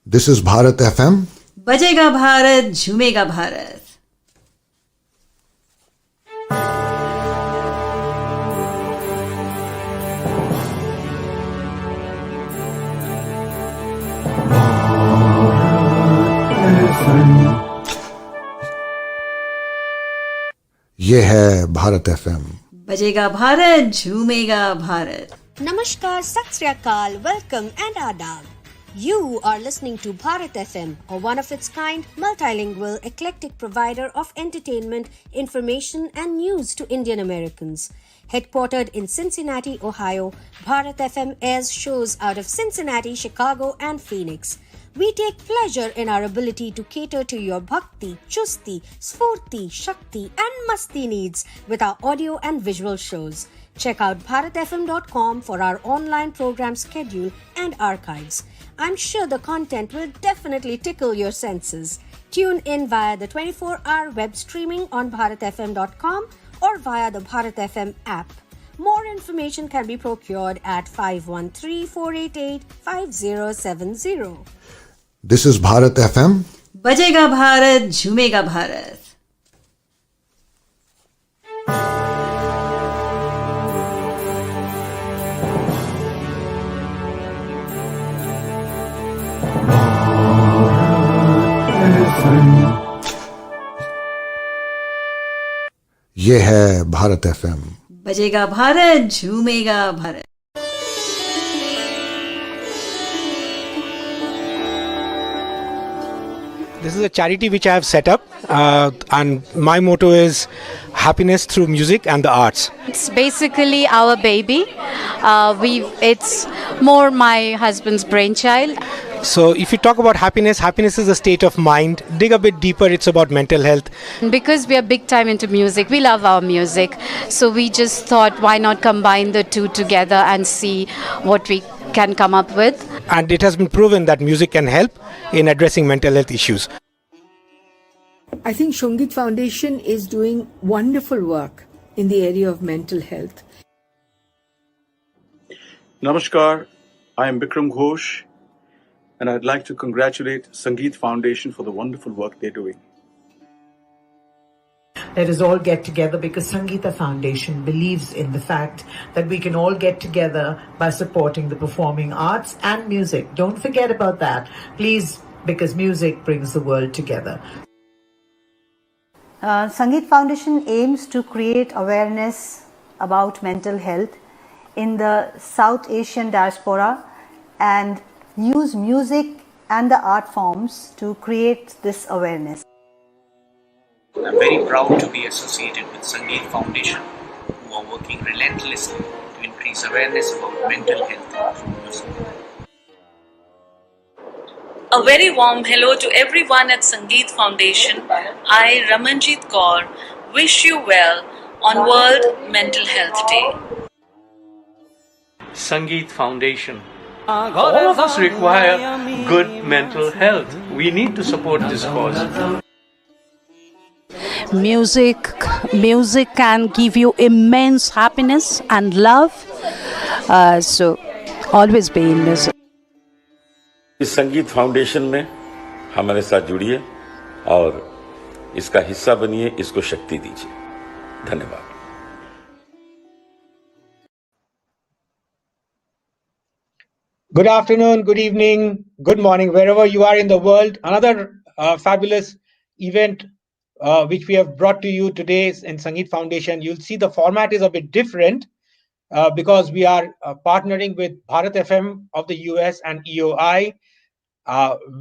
This is Bharat FM. बजेगा भारत झूमेगा भारत. ये है भारत FM. बजेगा Bharat झूमेगा Bharat. Namaskar, Sat Sri Akal, welcome and adab. You are listening to Bharat FM, a one-of-its-kind, multilingual, eclectic provider of entertainment, information and news to Indian Americans. Headquartered in Cincinnati, Ohio, Bharat FM airs shows out of Cincinnati, Chicago and Phoenix. We take pleasure in our ability to cater to your bhakti, chusti, sfurti, shakti and masti needs with our audio and visual shows. Check out bharatfm.com for our online program schedule and archives. I'm sure the content will definitely tickle your senses. Tune in via the 24-hour web streaming on bharatfm.com or via the Bharat FM app. More information can be procured at 513-488-5070. This is Bharat FM. बजेगा भारत झूमेगा भारत. ये है Bharat FM. बजेगा Bharat झूमेगा Bharat. This is a charity which I have set up, and my motto is happiness through music and the arts. It's basically our baby. It's more my husband's brainchild. So if you talk about happiness, happiness is a state of mind. Dig a bit deeper, it's about mental health. Because we are big time into music, we love our music. So we just thought, why not combine the two together and see what we can come up with. And it has been proven that music can help in addressing mental health issues. I think Sangeet Foundation is doing wonderful work in the area of mental health. Namaskar, I am Bikram Ghosh, and I'd like to congratulate Sangeet Foundation for the wonderful work they're doing. Let us all get together because Sangeeta Foundation believes in the fact that we can all get together by supporting the performing arts and music. Don't forget about that, please, because music brings the world together. Sangeet Foundation aims to create awareness about mental health in the South Asian diaspora and use music and the art forms to create this awareness. I'm very proud to be associated with Sangeet Foundation, who are working relentlessly to increase awareness about mental health through music. A very warm hello to everyone at Sangeet Foundation. I, Ramanjit Kaur, wish you well on World Mental Health Day. Sangeet Foundation. All of us require good mental health. We need to support this cause. Music can give you immense happiness and love. So always be in music. इस संगीत foundation में हमारे साथ जुड़िए और इसका हिस्सा बनिए, इसको शक्ति दीजिए. धन्यवाद. Good afternoon, good evening, good morning, wherever you are in the world. Another fabulous event which we have brought to you today in Sangeet Foundation. You'll see the format is a bit different because we are partnering with Bharat FM of the US and EOI,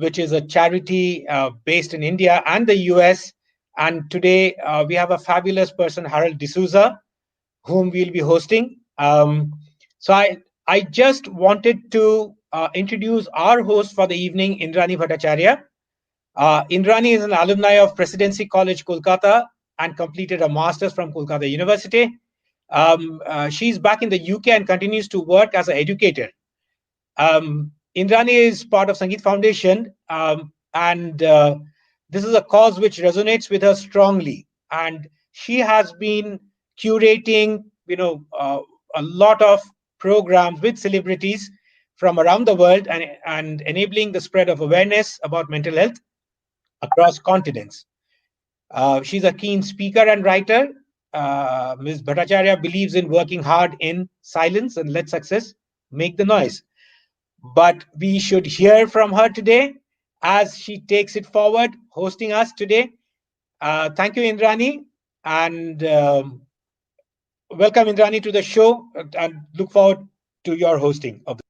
which is a charity based in India and the US. And today we have a fabulous person, Harold D'Souza, whom we'll be hosting. So I just wanted to introduce our host for the evening, Indrani Bhattacharya. Indrani is an alumni of Presidency College, Kolkata, and completed a master's from Kolkata University. She's back in the UK and continues to work as an educator. Indrani is part of Sangeet Foundation, and this is a cause which resonates with her strongly. And she has been curating, a lot of programs with celebrities from around the world and enabling the spread of awareness about mental health across continents. She's a keen speaker and writer. Ms. Bhattacharya believes in working hard in silence and let success make the noise. But we should hear from her today as she takes it forward, hosting us today. Thank you, Indrani, and welcome, Indrani, to the show, and look forward to your hosting of the.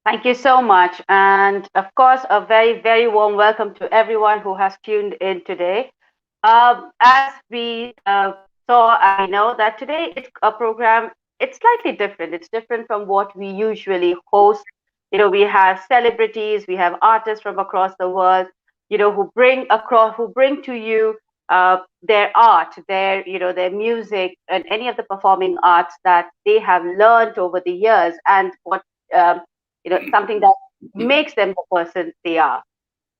Thank you so much. And of course, a very, very warm welcome to everyone who has tuned in today. As we saw, I know that today it's a program, it's slightly different. It's different from what we usually host. We have celebrities, we have artists from across the world, who bring to you their art, their music, and any of the performing arts that they have learned over the years, and what something that makes them the person they are.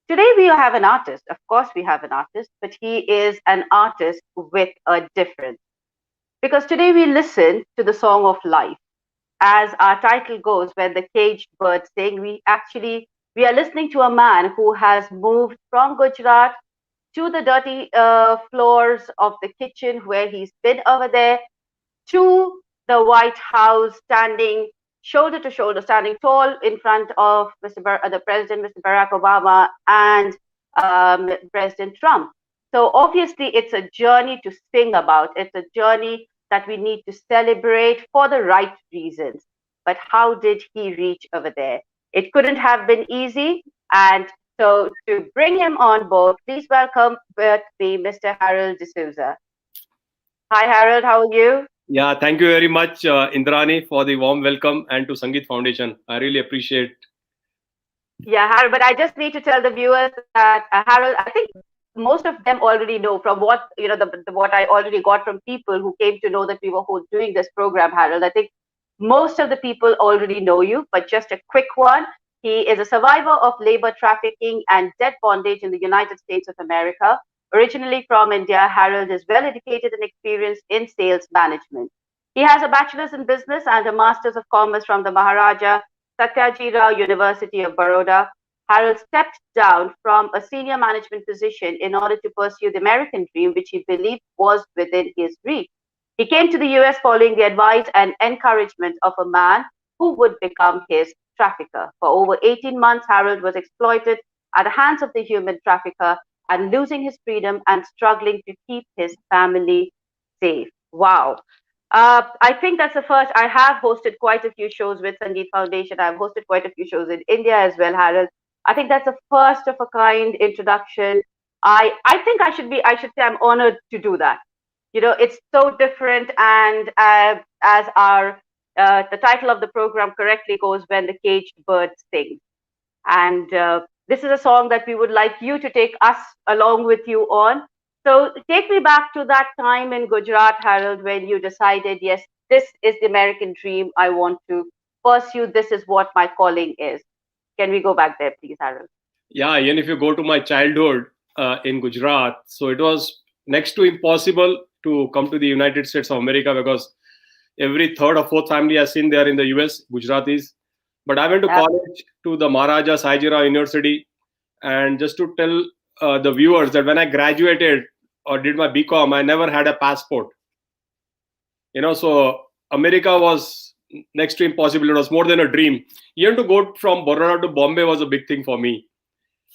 Today we have an artist. Of course, we have an artist, but he is an artist with a difference. Because today we listen to the song of life. As our title goes, when the caged birds sing, we are listening to a man who has moved from Gujarat to the dirty floors of the kitchen where he's been over there, to the White House, standing shoulder to shoulder, standing tall in front of the President, Mr. Barack Obama, and President Trump. So obviously, it's a journey to sing about. It's a journey that we need to celebrate for the right reasons. But how did he reach over there? It couldn't have been easy. And so to bring him on board, please welcome with me Mr. Harold D'Souza. Hi, Harold. How are you? Yeah, thank you very much, Indrani, for the warm welcome, and to Sangeet Foundation. I really appreciate. Yeah, Harold, but I just need to tell the viewers that Harold, I think most of them already know from what what I already got from people who came to know that we were doing this program. Harold, I think most of the people already know you, but just a quick one. He is a survivor of labor trafficking and debt bondage in the United States of America. Originally from India, Harold is well educated and experienced in sales management. He has a bachelor's in business and a master's of commerce from the Maharaja Satyajirao University of Baroda. Harold stepped down from a senior management position in order to pursue the American dream, which he believed was within his reach. He came to the US following the advice and encouragement of a man who would become his trafficker. For over 18 months, Harold was exploited at the hands of the human trafficker and losing his freedom and struggling to keep his family safe. Wow. I think that's the first. I have hosted quite a few shows with Sangeet Foundation. I've hosted quite a few shows in India as well, Harold. I think that's a first of a kind introduction. I think I should say I'm honored to do that. It's so different, and as the title of the program correctly goes, when the caged bird sings. And this is a song that we would like you to take us along with you on. So take me back to that time in Gujarat, Harold, when you decided, yes, this is the American dream I want to pursue. This is what my calling is. Can we go back there, please, Harold? Yeah, even if you go to my childhood in Gujarat, so it was next to impossible to come to the United States of America, because every third or fourth family I've seen there in the US, Gujaratis. But I went to college to the Maharaja Satyajirao University, and just to tell the viewers that when I graduated or did my BCom, I never had a passport. So America was next to impossible. It was more than a dream. Even to go from Baroda to Bombay was a big thing for me.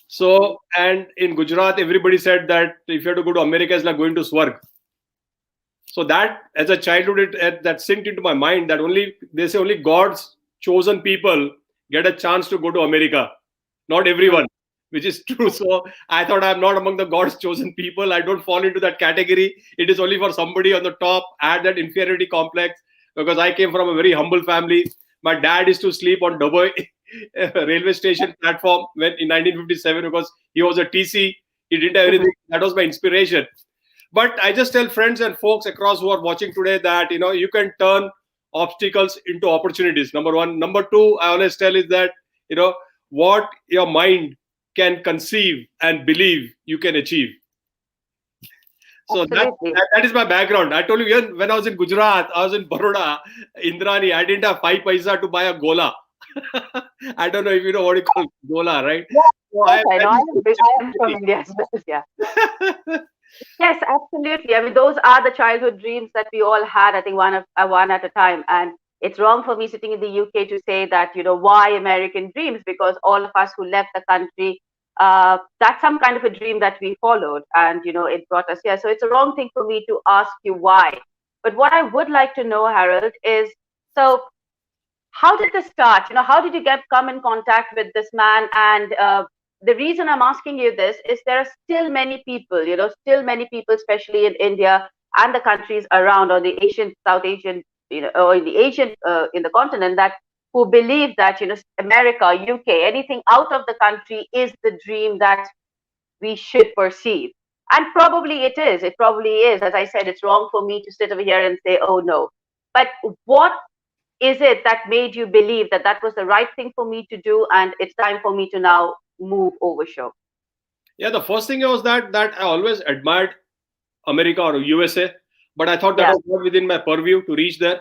So, and in Gujarat, everybody said that if you have to go to America, it's like going to Swarg. So that, as a childhood, that sinked into my mind that they say only God's chosen people get a chance to go to America, not everyone, which is true. So I thought I'm not among the God's chosen people. I don't fall into that category. It is only for somebody on the top. I had that inferiority complex because I came from a very humble family. My dad used to sleep on Dubai railway station platform in 1957 because he was a TC. He didn't have anything. That was my inspiration. But I just tell friends and folks across who are watching today that, you can turn obstacles into opportunities. Number one. Number two, I always tell is that, what your mind can conceive and believe, you can achieve. So that is my background. I told you, when I was in Gujarat, I was in Baroda, Indrani, I didn't have 5 paisa to buy a gola. I don't know if you know what you call gola, right? Yeah, So yes, I know. I used to I am from India as well. Yeah. Yes, absolutely. I mean, those are the childhood dreams that we all had. I think one at a time. And it's wrong for me sitting in the UK to say that, why American dreams? Because all of us who left the country, that's some kind of a dream that we followed, and it brought us here. So it's a wrong thing for me to ask you why. But what I would like to know, Harold, is so how did this start? How did you come in contact with this man? And the reason I'm asking you this is there are still many people, still many people, especially in India and the countries around, or the Asian, South Asian, or in the Asian, in the continent, that who believe that, America, UK, anything out of the country is the dream that we should perceive. And probably it is. It probably is. As I said, it's wrong for me to sit over here and say, oh no. But what is it that made you believe that that was the right thing for me to do, and it's time for me to now move over show? Yeah, the first thing was that I always admired America or USA, but I thought that was not within my purview to reach there.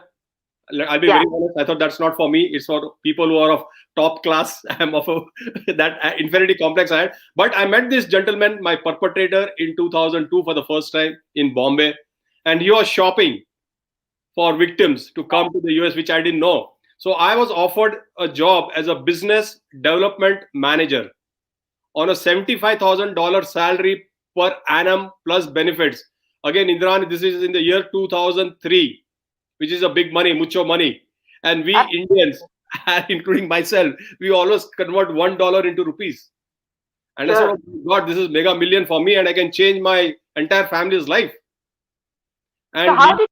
I'll be very honest. I thought that's not for me. It's for people who are of top class. I'm of that infinity complex I had. But I met this gentleman, my perpetrator, in 2002 for the first time in Bombay, and he was shopping for victims to come to the US, which I didn't know. So I was offered a job as a business development manager on a $75,000 salary per annum plus benefits. Again, Indrani, this is in the year 2003, which is a big money, mucho money. And we Indians, including myself, we always convert $1 into rupees. And I said, oh, God, this is mega million for me, and I can change my entire family's life. And so how did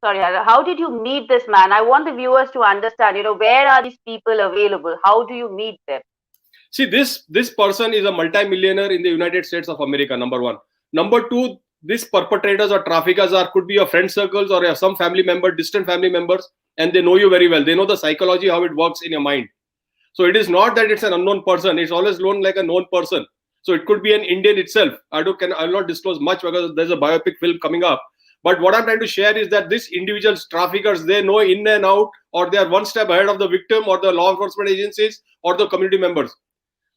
how did you meet this man? I want the viewers to understand, where are these people available? How do you meet them? See, this person is a multi-millionaire in the United States of America, number one. Number two, these perpetrators or traffickers could be your friend circles or some family member, distant family members, and they know you very well. They know the psychology, how it works in your mind. So it is not that it's an unknown person. It's always known like a known person. So it could be an Indian itself. I'll not disclose much because there's a biopic film coming up. But what I'm trying to share is that these individuals, traffickers, they know in and out, or they are one step ahead of the victim or the law enforcement agencies or the community members.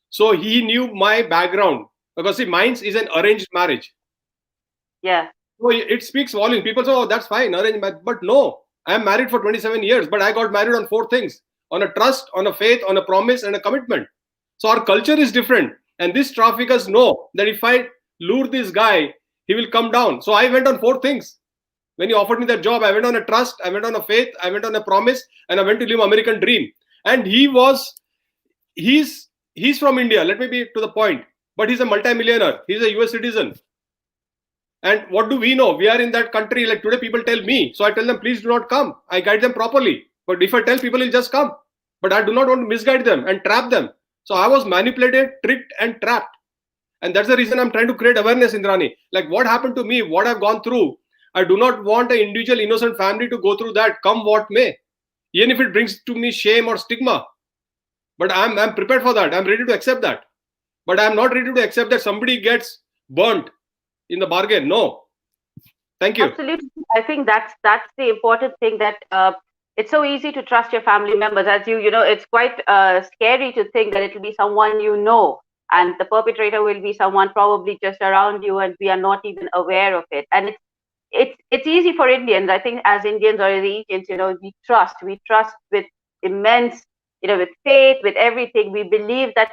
So he knew my background because see, mine is an arranged marriage. Yeah. So it speaks volumes. People say, oh, that's fine, arranged marriage. But no, I am married for 27 years, but I got married on 4 things: on a trust, on a faith, on a promise, and a commitment. So our culture is different. And these traffickers know that if I lure this guy, he will come down. So I went on 4 things. When he offered me that job, I went on a trust, I went on a faith, I went on a promise, and I went to live American dream. And he's from India. Let me be to the point. But he's a multi-millionaire. He's a US citizen. And what do we know? We are in that country. Like today, people tell me. So I tell them, please do not come. I guide them properly. But if I tell people, he'll just come. But I do not want to misguide them and trap them. So I was manipulated, tricked, and trapped. And that's the reason I'm trying to create awareness, Indrani. Like what happened to me, what I've gone through. I do not want an individual innocent family to go through that, come what may. Even if it brings to me shame or stigma. But I'm prepared for that. I'm ready to accept that. But I'm not ready to accept that somebody gets burnt in the bargain. No. Thank you. Absolutely. I think that's the important thing, that it's so easy to trust your family members. As it's quite scary to think that it will be someone you know, and the perpetrator will be someone probably just around you, and we are not even aware of it. And it's easy for Indians. I think as Indians or as Asians, we trust with immense, with faith, with everything. We believe that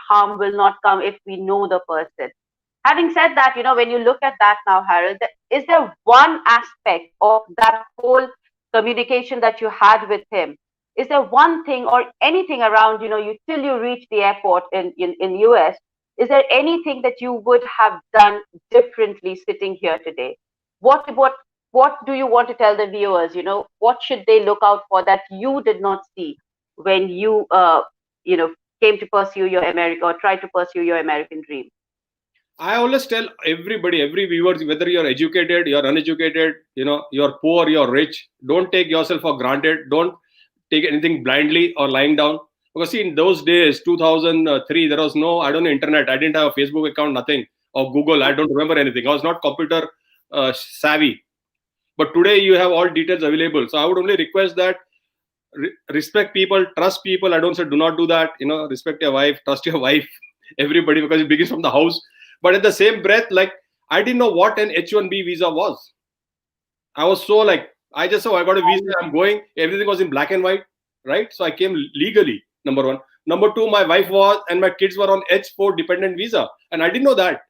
harm will not come if we know the person. Having said that, when you look at that now, Harold, is there one aspect of that whole communication that you had with him? Is there one thing or anything around, till you reach the airport in US, is there anything that you would have done differently sitting here today? What do you want to tell the viewers? What should they look out for that you did not see when you came to pursue your America, or tried to pursue your American dream? I always tell everybody, every viewer, whether you're educated, you're uneducated, you're poor, you're rich, don't take yourself for granted. Don't take anything blindly or lying down. Because see, in those days, 2003, there was no, internet. I didn't have a Facebook account, nothing, or Google. I don't remember anything. I was not computer savvy. But today you have all details available. So I would only request that respect people, trust people. I don't say do not do that. Respect your wife, trust your wife, everybody, because it begins from the house. But at the same breath, like, I didn't know what an H-1B visa was. I was so like, I just saw I got a visa, I'm going. Everything was in black and white, right? So I came legally, number one. Number two, my wife was and my kids were on H4 dependent visa, and I didn't know that.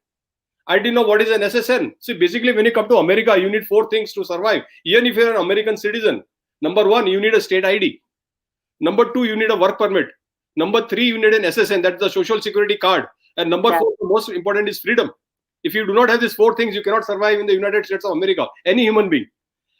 I didn't know what is an SSN. See, basically, when you come to America, you need 4 things to survive. Even if you're an American citizen, number one, you need a state ID. Number two, you need a work permit. Number three, you need an SSN, that's the social security card. And number four, the most important is freedom. If you do not have these 4 things, you cannot survive in the United States of America, any human being.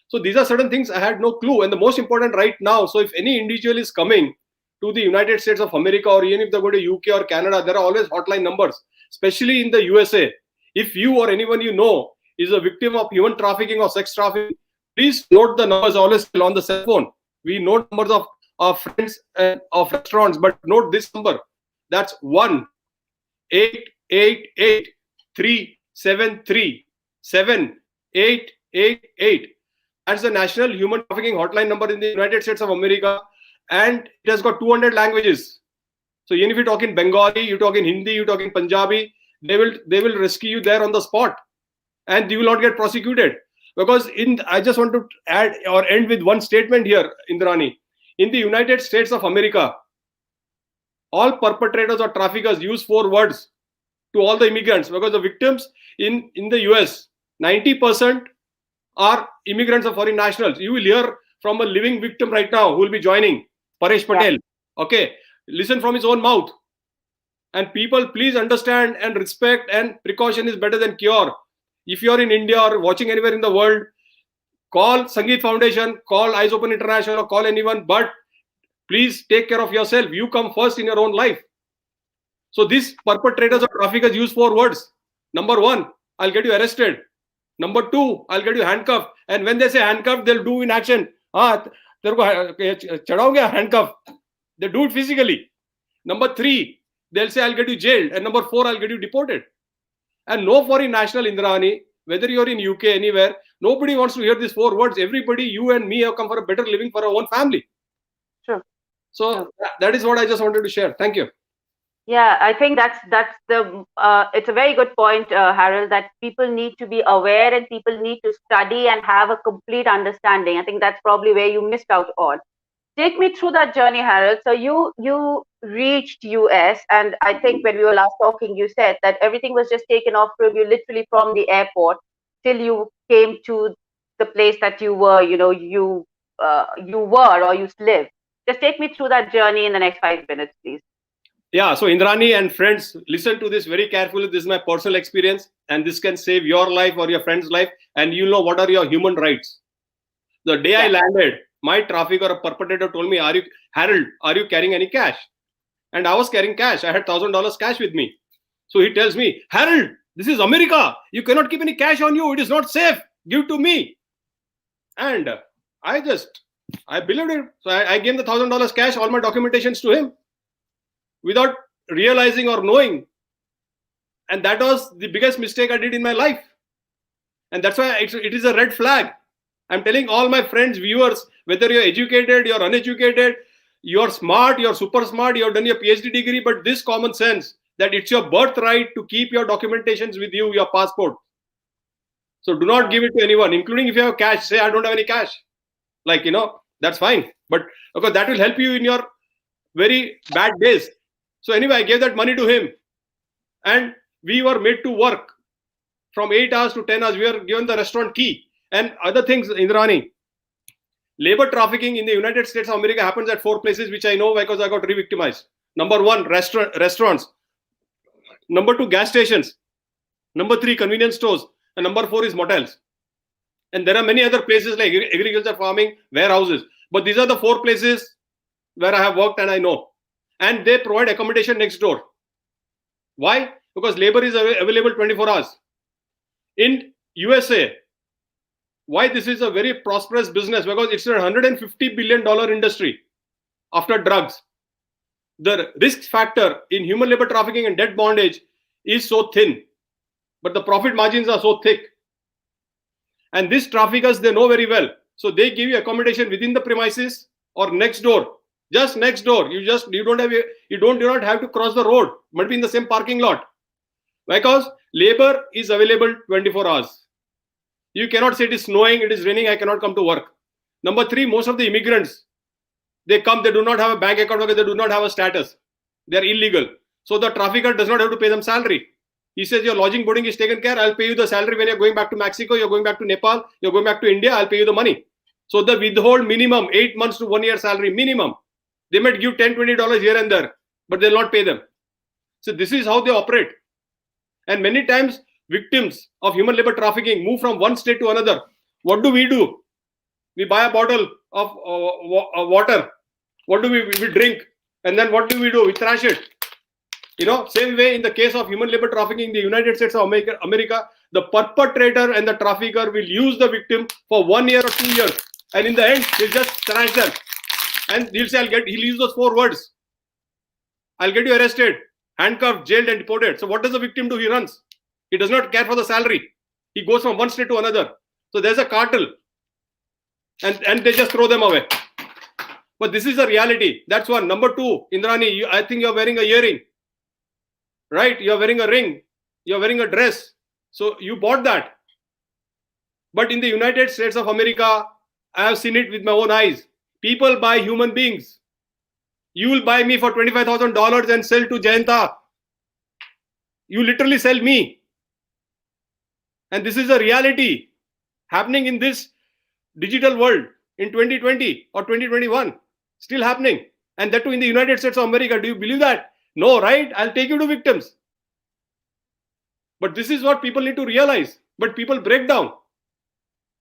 So these are certain things I had no clue. And the most important right now, so if any individual is coming to the United States of America, or even if they go to UK or Canada, there are always hotline numbers, especially in the USA. If you or anyone you know is a victim of human trafficking or sex trafficking, please note the numbers always on the cell phone. We know numbers of friends and of restaurants, but note this number. That's 1-888-373-7888. That's the National Human Trafficking Hotline number in the United States of America, and it has got 200 languages. So even if you talk in Bengali, you talk in Hindi, you talk in Punjabi, they will rescue you there on the spot, and you will not get prosecuted. Because I just want to add or end with one statement here, Indrani. In the United States of America, all perpetrators or traffickers use 4 words to all the immigrants, because the victims in the US, 90% are immigrants or foreign nationals. You will hear from a living victim right now who will be joining, Paresh Patel. Okay, listen from his own mouth. And people, please understand and respect, and precaution is better than cure. If you are in India or watching anywhere in the world, call Sangeet Foundation, call Eyes Open International, or call anyone, but please take care of yourself. You come first in your own life. So these perpetrators or traffickers use 4 words. Number 1, I'll get you arrested. Number 2, I'll get you handcuffed. And when they say handcuffed, they'll do in action. Handcuff. They do it physically. Number 3, they'll say, I'll get you jailed. And number 4, I'll get you deported. And no foreign national, Indrani, whether you're in UK, anywhere, nobody wants to hear these 4 words. Everybody, you and me, have come for a better living for our own family. Sure. So that is what I just wanted to share. Thank you. Yeah, I think that's the it's a very good point, Harold, that people need to be aware and people need to study and have a complete understanding. I think that's probably where you missed out on. Take me through that journey, Harold. So you reached US, and I think when we were last talking, you said that everything was just taken off from you, literally from the airport till you came to the place that you were, you were or you live. Just take me through that journey in the next 5 minutes, please. Yeah, so Indrani and friends, listen to this very carefully. This is my personal experience, and this can save your life or your friend's life, and you'll know what are your human rights. The day I landed, my trafficker or perpetrator told me, Harold, are you carrying any cash? And I was carrying cash. I had $1,000 cash with me. So he tells me, Harold, this is America. You cannot keep any cash on you. It is not safe. Give to me. And I believed it. So I gave the $1,000 cash, all my documentations to him, without realizing or knowing. And that was the biggest mistake I did in my life. And that's why it is a red flag. I'm telling all my friends, viewers, whether you're educated, you're uneducated, you're smart, you're super smart, you've done your PhD degree, but this common sense that it's your birthright to keep your documentations with you, your passport. So do not give it to anyone, including if you have cash. Say, I don't have any cash. That's fine. But because that will help you in your very bad days. So anyway, I gave that money to him. And we were made to work from 8 hours to 10 hours. We were given the restaurant key. And other things, Indrani, labor trafficking in the United States of America happens at 4 places, which I know because I got re-victimized. Number 1, restaurants. Number 2, gas stations. Number 3, convenience stores. And number 4 is motels. And there are many other places like agriculture, farming, warehouses. But these are the 4 places where I have worked and I know. And they provide accommodation next door. Why? Because labor is available 24 hours. In USA, why this is a very prosperous business? Because it's a $150 billion industry after drugs. The risk factor in human labor trafficking and debt bondage is so thin, but the profit margins are so thick. And these traffickers, they know very well. So they give you accommodation within the premises, or next door, just next door. You do not have to cross the road, but be in the same parking lot, because labor is available 24 hours. You cannot say it is snowing, it is raining, I cannot come to work. Number 3, most of the immigrants, they come, they do not have a bank account because they do not have a status. They are illegal. So the trafficker does not have to pay them salary. He says your lodging, boarding is taken care. I'll pay you the salary when you're going back to Mexico, you're going back to Nepal, you're going back to India, I'll pay you the money. So they withhold minimum 8 months to 1 year salary minimum. They might give $10, $20 here and there, but they'll not pay them. So this is how they operate. And many times victims of human labor trafficking move from one state to another. What do? We buy a bottle of water. What do we drink? And then what do? We trash it. Same way in the case of human labor trafficking in the United States of America, the perpetrator and the trafficker will use the victim for 1 year or 2 years. And in the end, he'll just trash them. And he'll say, he'll use those 4 words. I'll get you arrested, handcuffed, jailed, and deported. So what does the victim do? He runs. He does not care for the salary. He goes from one state to another. So there's a cartel. And they just throw them away. But this is a reality. That's one. Number 2, Indrani, I think you're wearing a earring. Right? You're wearing a ring. You're wearing a dress. So you bought that. But in the United States of America, I have seen it with my own eyes. People buy human beings. You will buy me for $25,000 and sell to Jayanta. You literally sell me. And this is a reality happening in this digital world in 2020 or 2021. Still happening. And that too in the United States of America. Do you believe that? No, right? I'll take you to victims. But this is what people need to realize. But people break down.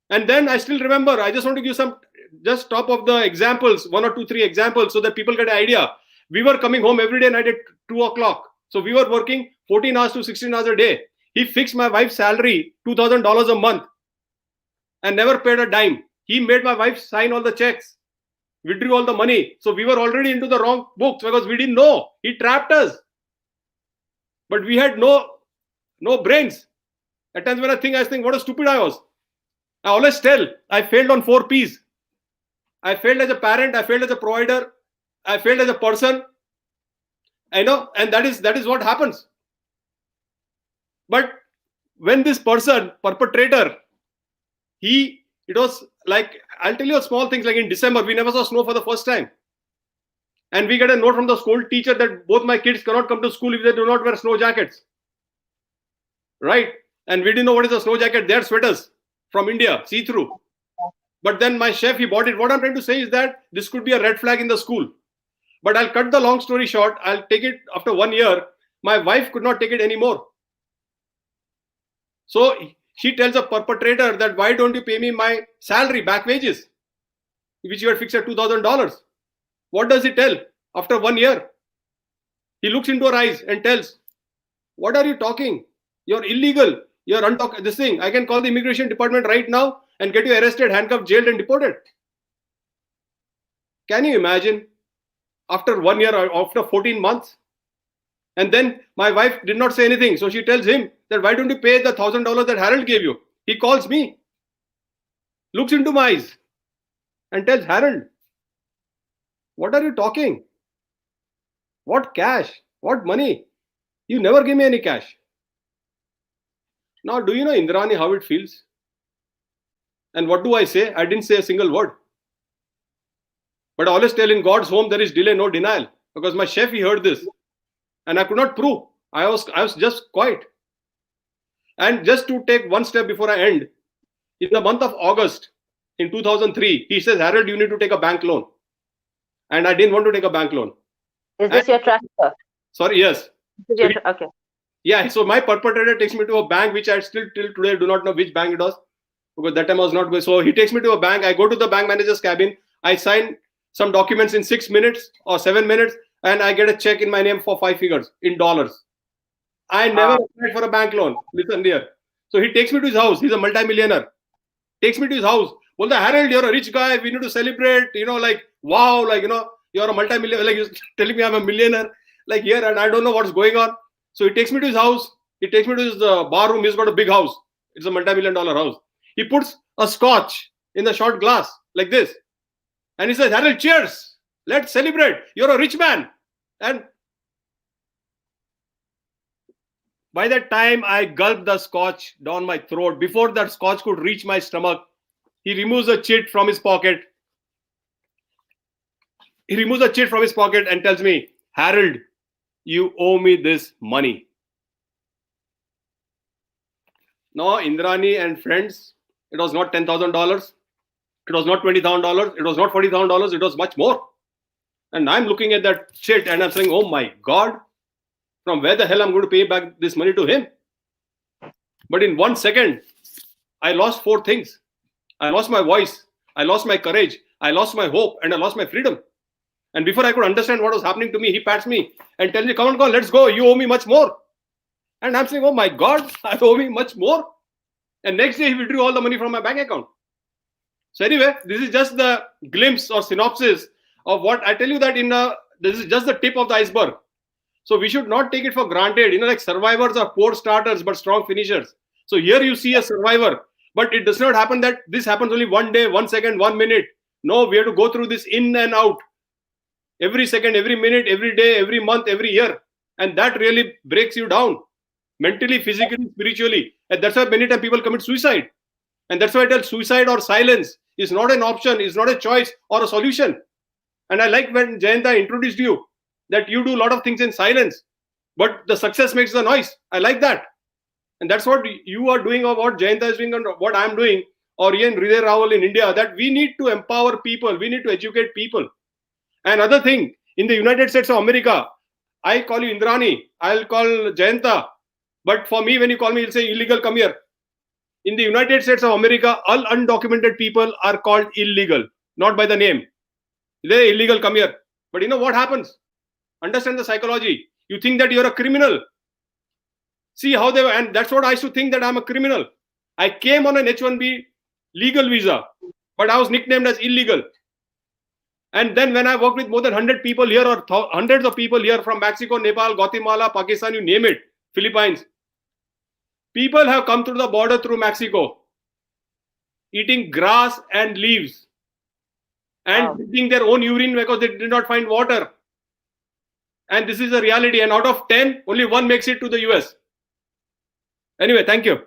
And then I still remember, I just want to give some just top of the examples, 1 or 2, 3 examples so that people get an idea. We were coming home every day night at 2 o'clock. So we were working 14 hours to 16 hours a day. He fixed my wife's salary, $2,000 a month, and never paid a dime. He made my wife sign all the checks, withdrew all the money. So we were already into the wrong books because we didn't know. He trapped us. But we had no brains. At times when I think what a stupid I was. I always tell, I failed on 4 P's. I failed as a parent, I failed as a provider, I failed as a person. And that is what happens. But when this person, perpetrator, it was like, I'll tell you small things, like in December, we never saw snow for the first time. And we get a note from the school teacher that both my kids cannot come to school if they do not wear snow jackets. Right? And we didn't know what is a snow jacket. They're sweaters from India, see-through. But then my chef, he bought it. What I'm trying to say is that this could be a red flag in the school. But I'll cut the long story short. I'll take it after 1 year. My wife could not take it anymore. So she tells a perpetrator that, why don't you pay me my salary, back wages, which you had fixed at $2,000. What does he tell after 1 year? He looks into her eyes and tells, what are you talking? You're illegal. You're this thing. I can call the immigration department right now and get you arrested, handcuffed, jailed, and deported. Can you imagine? After 1 year, after 14 months. And then my wife did not say anything. So she tells him that, why don't you pay the $1,000 that Harold gave you? He calls me, looks into my eyes and tells, Harold, what are you talking? What cash? What money? You never give me any cash. Now, do you know, Indrani, how it feels? And what do I say? I didn't say a single word. But I always tell, in God's home, there is delay, no denial. Because my chef, he heard this. And I could not prove. I was just quiet. And just to take one step before I end, in the month of August, in 2003, he says, Harold, you need to take a bank loan. And I didn't want to take a bank loan. Is this your trustor? Sorry, yes. Okay. Yeah, so my perpetrator takes me to a bank, which I still till today do not know which bank it was. Because that time I was not going. So he takes me to a bank. I go to the bank manager's cabin. I sign some documents in 6 minutes or 7 minutes. And I get a check in my name for 5 figures in dollars. I never applied for a bank loan. Listen here. So he takes me to his house. He's a multimillionaire. Takes me to his house. Well, the Harold, you're a rich guy. We need to celebrate. Like, wow, like, you're a multimillionaire. Like, he's telling me I'm a millionaire. Like, here, and I don't know what's going on. So he takes me to his house. He takes me to his bar room. He's got a big house. It's a multi-million-dollar house. He puts a scotch in the shot glass like this. And he says, Harold, cheers. Let's celebrate. You're a rich man. And by that time, I gulped the scotch down my throat. Before that scotch could reach my stomach, he removes a chit from his pocket. He removes a chit from his pocket and tells me, Harold, you owe me this money. No, Indrani and friends, it was not $10,000. It was not $20,000. It was not $40,000. It was much more. And I'm looking at that chit and I'm saying, oh my God, from where the hell I'm going to pay back this money to him? But in 1 second, I lost 4 things. I lost my voice. I lost my courage. I lost my hope and I lost my freedom. And before I could understand what was happening to me, he pats me and tells me, come on, let's go. You owe me much more. And I'm saying, oh my God, I owe me much more. And next day, he withdrew all the money from my bank account. So anyway, this is just the glimpse or synopsis of what I tell you that this is just the tip of the iceberg. So we should not take it for granted. Like survivors are poor starters, but strong finishers. So here you see a survivor, but it does not happen that this happens only 1 day, 1 second, 1 minute. No, we have to go through this in and out. Every second, every minute, every day, every month, every year. And that really breaks you down. Mentally, physically, spiritually. And that's why many times people commit suicide. And that's why I tell suicide or silence is not an option, is not a choice or a solution. And I like when Jayanta introduced you, that you do a lot of things in silence, but the success makes the noise. I like that. And that's what you are doing, or what Jayanta is doing, and what I'm doing, or even Hriday Rawal in India, that we need to empower people. We need to educate people. Another thing, in the United States of America, I call you Indrani, I'll call Jayanta. But for me, when you call me, you'll say illegal, come here. In the United States of America, all undocumented people are called illegal, not by the name. They're illegal, come here. But you know what happens? Understand the psychology. You think that you're a criminal. See how they were, and that's what I used to think, that I'm a criminal. I came on an H-1B legal visa, but I was nicknamed as illegal. And then when I worked with more than 100 people here, or hundreds of people here from Mexico, Nepal, Guatemala, Pakistan, you name it, Philippines. People have come through the border through Mexico, eating grass and leaves, and drinking their own urine because they did not find water. And this is a reality. And out of 10, only 1 makes it to the US. Anyway, thank you.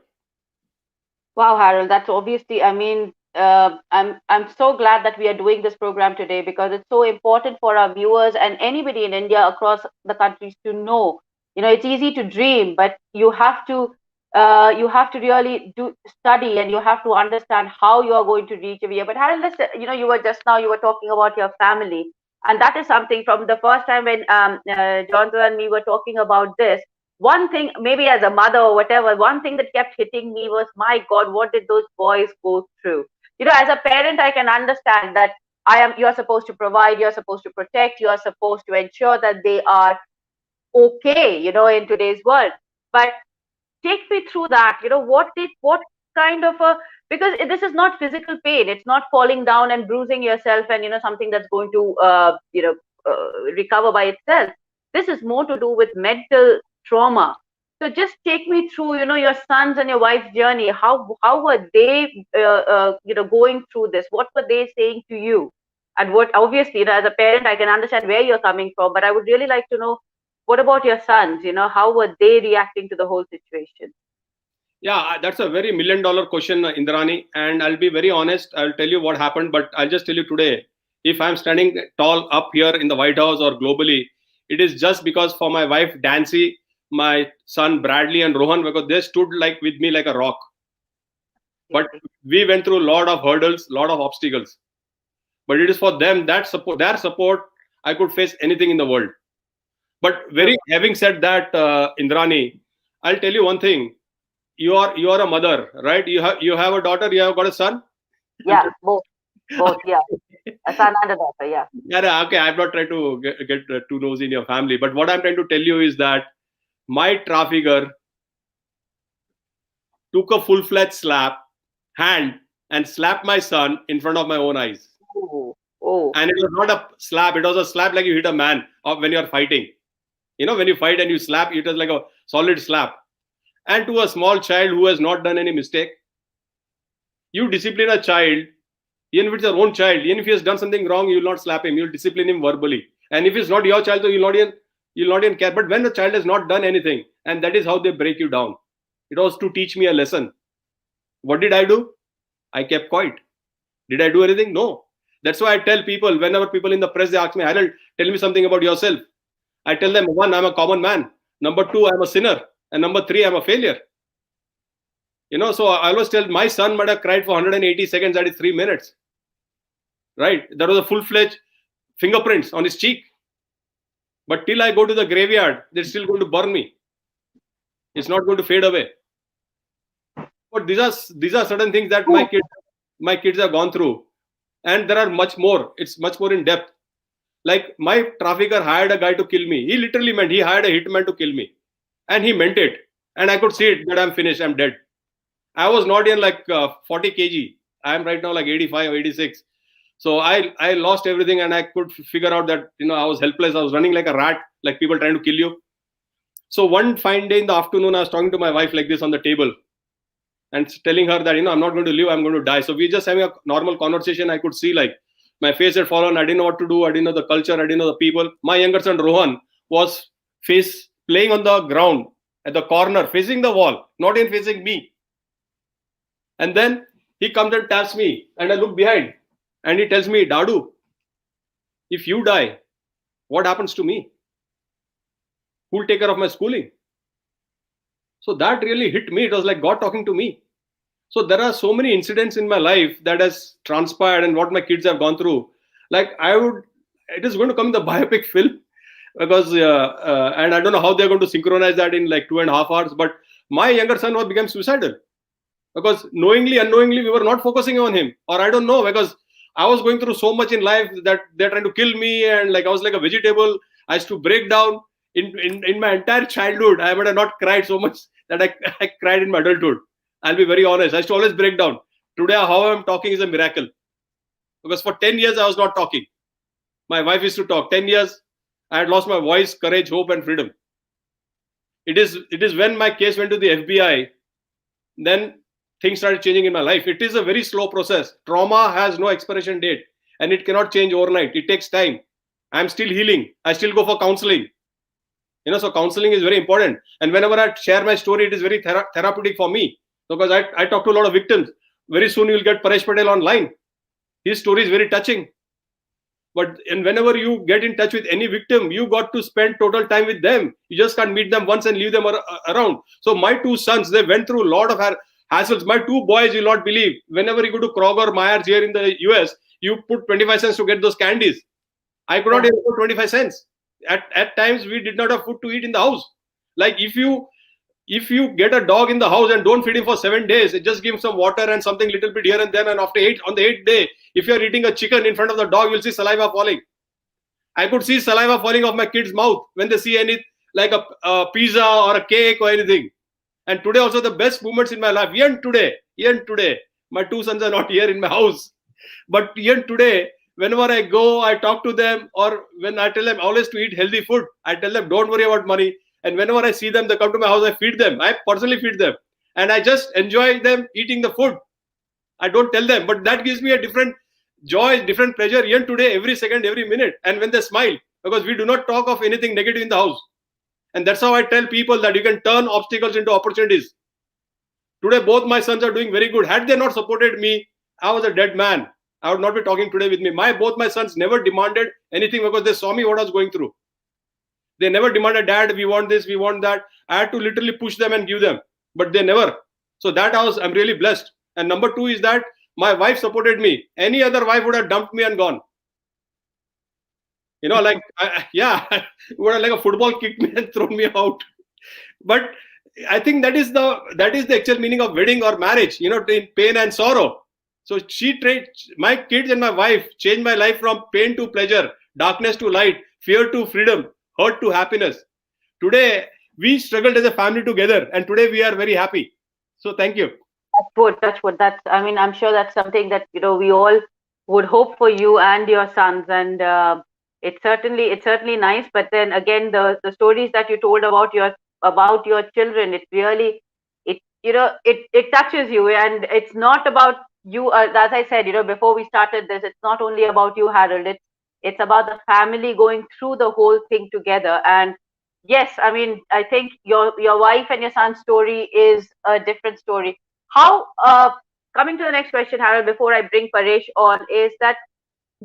Wow, Harold, that's obviously, I mean, I'm so glad that we are doing this program today, because it's so important for our viewers and anybody in India across the countries to know. It's easy to dream, but you have to really study, and you have to understand how you are going to reach over here. But Harold, listen, you were talking about your family, and that is something from the first time when Jonathan and me were talking about this. One thing, maybe as a mother or whatever, one thing that kept hitting me was, my God, what did those boys go through? As a parent, I can understand that you're supposed to provide, you're supposed to protect, you're supposed to ensure that they are okay, in today's world. But take me through that. What kind of because this is not physical pain. It's not falling down and bruising yourself and, something that's going to, recover by itself. This is more to do with mental trauma. So just take me through, your sons and your wife's journey. How were they, going through this? What were they saying to you? And what, obviously, as a parent, I can understand where you're coming from, but I would really like to know, what about your sons? How were they reacting to the whole situation? Yeah, that's a very $1 million question, Indrani. And I'll be very honest. I'll tell you what happened, but I'll just tell you today, if I'm standing tall up here in the White House or globally, it is just because for my wife, Dancy, my son, Bradley, and Rohan, because they stood with me like a rock. But we went through a lot of hurdles, a lot of obstacles. But it is for them, their support, I could face anything in the world. But having said that, Indrani, I'll tell you one thing. You are a mother, right? You have a daughter. You have got a son. Yeah, both. Yeah, a son and a daughter. Yeah. Yeah. Okay. I'm not trying to get too nosy in your family, but what I'm trying to tell you is that my trafficker took a full-fledged hand and slapped my son in front of my own eyes. Oh. And it was not a slap. It was a slap like you hit a man when you're fighting. When you fight and you slap, it was like a solid slap. And to a small child who has not done any mistake, you discipline a child, Even if it's your own child, even if he has done something wrong, you will not slap him. You will discipline him verbally. And if it's not your child, so you'll not even care. But when the child has not done anything, and that is how they break you down. It was to teach me a lesson. What did I do? I kept quiet. Did I do anything? No. That's why I tell people, whenever people in the press, they ask me, Harold, tell me something about yourself. I tell them, one, I'm a common man. Number two, I'm a sinner. And number three, I'm a failure. So I always tell my son might have cried for 180 seconds, that is 3 minutes. Right? There was a full-fledged fingerprints on his cheek. But till I go to the graveyard, they're still going to burn me. It's not going to fade away. But these are certain things that my kids have gone through. And there are much more. It's much more in depth. Like my trafficker hired a guy to kill me. He literally meant he hired a hitman to kill me. And he meant it. And I could see it that I'm finished, I'm dead. I was not in like 40 kg. I'm right now like 85 or 86. So I lost everything, and I could figure out that, I was helpless. I was running like a rat, like people trying to kill you. So one fine day in the afternoon, I was talking to my wife like this on the table and telling her that, I'm not going to live, I'm going to die. So we just having a normal conversation. I could see like my face had fallen. I didn't know what to do. I didn't know the culture. I didn't know the people. My younger son, Rohan, was playing on the ground at the corner, facing the wall, not even facing me. And then he comes and taps me, and I look behind, and he tells me, Dadu, if you die, what happens to me? Who'll take care of my schooling? So that really hit me. It was like God talking to me. So there are so many incidents in my life that has transpired, and what my kids have gone through. Like it is going to come in the biopic film, because and I don't know how they're going to synchronize that in like 2.5 hours. But my younger son became suicidal, because knowingly, unknowingly, we were not focusing on him. Or I don't know, because I was going through so much in life that they're trying to kill me, and like I was like a vegetable. I used to break down in my entire childhood. I might have not cried so much that I cried in my adulthood. I'll be very honest. I used to always break down. Today, how I'm talking is a miracle, because for 10 years I was not talking. My wife used to talk. 10 years, I had lost my voice, courage, hope, and freedom. It is when my case went to the FBI, then things started changing in my life. It is a very slow process. Trauma has no expiration date, and it cannot change overnight. It takes time. I'm still healing. I still go for counseling. So counseling is very important. And whenever I share my story, it is very therapeutic for me, because I talk to a lot of victims. Very soon you'll get Paresh Patel online. His story is very touching. And whenever you get in touch with any victim, you got to spend total time with them. You just can't meet them once and leave them around. So my two sons, they went through a lot of hassles. My two boys, you'll not believe, whenever you go to Kroger, Myers here in the US, you put 25 cents to get those candies. I could not even put 25 cents. At times, we did not have food to eat in the house. Like if you get a dog in the house and don't feed him for 7 days, just give him some water and something little bit here and then, and on the 8th day, if you're eating a chicken in front of the dog, you'll see saliva falling. I could see saliva falling off my kid's mouth when they see any, like a pizza or a cake or anything. And today also the best moments in my life, even today, my two sons are not here in my house. But even today, whenever I go, I talk to them, or when I tell them always to eat healthy food, I tell them don't worry about money. And whenever I see them, they come to my house, I feed them. I personally feed them. And I just enjoy them eating the food. I don't tell them, but that gives me a different joy, different pleasure, even today, every second, every minute. And when they smile, because we do not talk of anything negative in the house. And that's how I tell people that you can turn obstacles into opportunities. Today, both my sons are doing very good. Had they not supported me, I was a dead man. I would not be talking today with me. Both my sons never demanded anything, because they saw me what I was going through. They never demanded, Dad, we want this, we want that. I had to literally push them and give them, but they never. So I'm really blessed. And number two is that my wife supported me. Any other wife would have dumped me and gone. Would have like a football kicked me and thrown me out. But I think that is the actual meaning of wedding or marriage, in pain and sorrow. So my kids and my wife changed my life from pain to pleasure, darkness to light, fear to freedom, hurt to happiness. Today, we struggled as a family together, and today we are very happy. So thank you. Touch wood. I'm sure that's something that, we all would hope for you and your sons. And it's certainly nice. But then again, the stories that you told about your children, it really, it touches you. And it's not about you as I said, before we started this, it's not only about you, Harold. It's about the family going through the whole thing together. And yes, I mean, I think your wife and your son's story is a different story. How coming to the next question, Harold, before I bring Paresh on, is that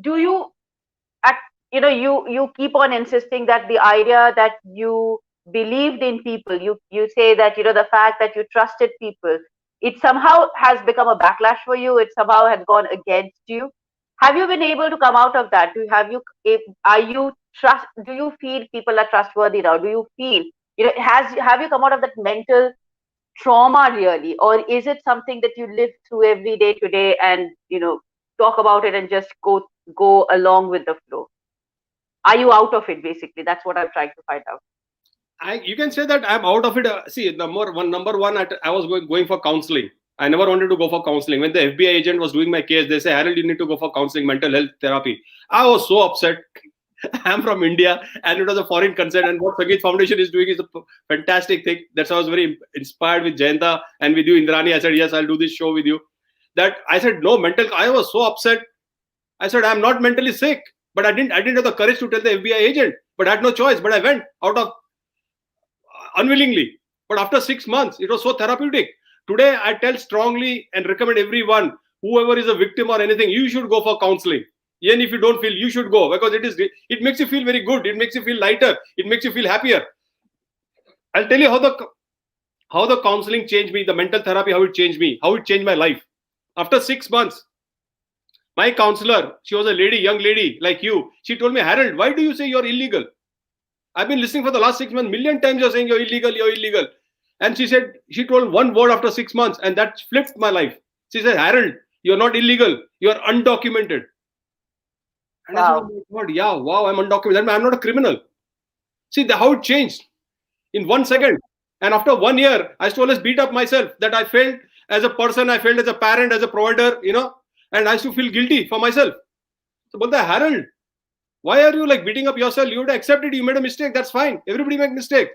do you you keep on insisting that the idea that you believed in people, you say that the fact that you trusted people, it somehow has become a backlash for you, it somehow has gone against you. Have you been able to come out of that? Do you feel people are trustworthy now? Do you feel, have you come out of that mental trauma really, or is it something that you live through every day today and talk about it and just go along with the flow? Are you out of it? Basically, that's what I'm trying to find out. You can say that I'm out of it. See, number one, I was going for counseling. I never wanted to go for counseling. When the FBI agent was doing my case, they say, Harold, you need to go for counseling, mental health therapy. I was so upset. I'm from India and it was a foreign concern. And what Sangeet Foundation is doing is a fantastic thing. That's why I was very inspired with Jayanta and with you, Indrani. I said, yes, I'll do this show with you. That I said, no, I was so upset. I said, I'm not mentally sick. But I didn't have the courage to tell the FBI agent. But I had no choice. But I went out of unwillingly. But after 6 months, it was so therapeutic. Today, I tell strongly and recommend everyone, whoever is a victim or anything, you should go for counseling. Even if you don't feel, you should go, because it makes you feel very good. It makes you feel lighter. It makes you feel happier. I'll tell you how the counseling changed me, the mental therapy, how it changed me, how it changed my life. After 6 months, my counselor, she was a lady, young lady like you. She told me, Harold, why do you say you're illegal? I've been listening for the last 6 months, million times you're saying you're illegal, you're illegal. And she told one word after 6 months, and that flipped my life. She said, Harold, you're not illegal, you're undocumented. And I said, oh my God, yeah, wow, I'm undocumented. I'm not a criminal. See how it changed in 1 second. And after 1 year, I used to always beat up myself that I failed as a person, I failed as a parent, as a provider, and I used to feel guilty for myself. So, but Harold, why are you beating up yourself? You would have accepted you made a mistake. That's fine. Everybody make mistake.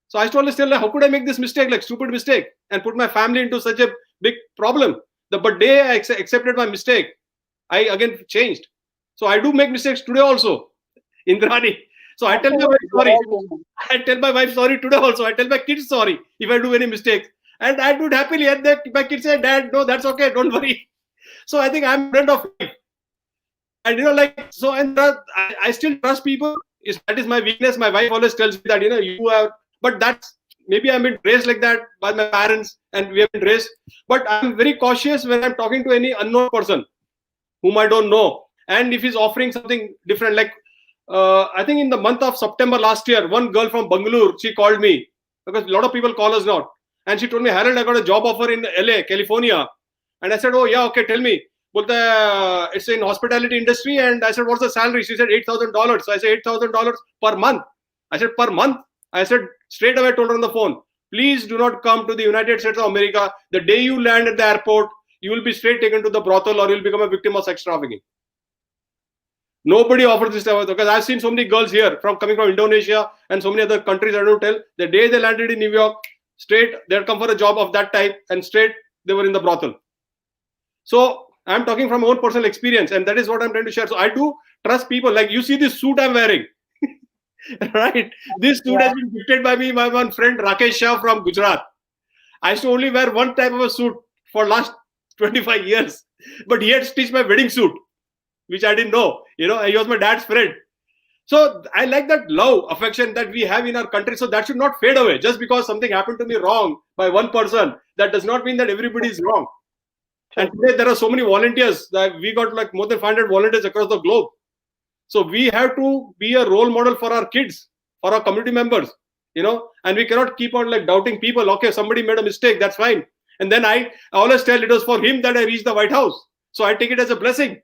So I used to always tell, how could I make this mistake, stupid mistake, and put my family into such a big problem? But day I accepted my mistake, I again changed. So I do make mistakes today also, Indrani. So I tell my wife sorry. I tell my wife sorry today also. I tell my kids sorry if I do any mistakes. And I do it happily. And my kids say, Dad, no, that's okay. Don't worry. So I think I'm a friend of life. And and I still trust people. That is my weakness. My wife always tells me that, you have, but that's, maybe I've been raised like that by my parents and we have been raised. But I'm very cautious when I'm talking to any unknown person whom I don't know. And if he's offering something different, I think in the month of September last year, one girl from Bangalore, she called me, because a lot of people call us now. And she told me, Harold, I got a job offer in LA, California. And I said, oh yeah, okay, tell me. But it's in hospitality industry. And I said, what's the salary? She said $8,000. So I said, $8,000 per month. I said, per month? I said, straight away, told her on the phone, please do not come to the United States of America. The day you land at the airport, you will be straight taken to the brothel or you'll become a victim of sex trafficking. Nobody offers this stuff, because I've seen so many girls here coming from Indonesia and so many other countries. I don't tell. The day they landed in New York, straight they'd come for a job of that type, and straight they were in the brothel. So I'm talking from my own personal experience, and that is what I'm trying to share. So I do trust people. Like you see this suit I'm wearing, right? This suit has been gifted by me by one friend Rakesh Shah from Gujarat. I used to only wear one type of a suit for last 25 years, but he had stitched my wedding suit, which I didn't know. He was my dad's friend. So I like that love, affection that we have in our country. So that should not fade away. Just because something happened to me wrong by one person, that does not mean that everybody is wrong. And today there are so many volunteers that we got more than 500 volunteers across the globe. So we have to be a role model for our kids, for our community members, and we cannot keep on doubting people. Okay, somebody made a mistake, that's fine. And then I always tell it was for him that I reached the White House. So I take it as a blessing.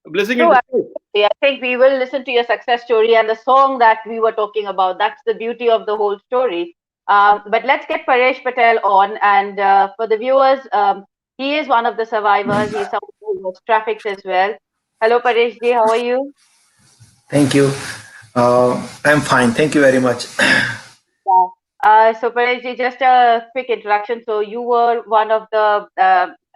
I think we will listen to your success story and the song that we were talking about. That's the beauty of the whole story. But let's get Paresh Patel on. And for the viewers, he is one of the survivors. He's someone who was trafficked as well. Hello, Paresh ji. How are you? Thank you. I'm fine. Thank you very much. So Paresh ji, just a quick introduction. So you were one of the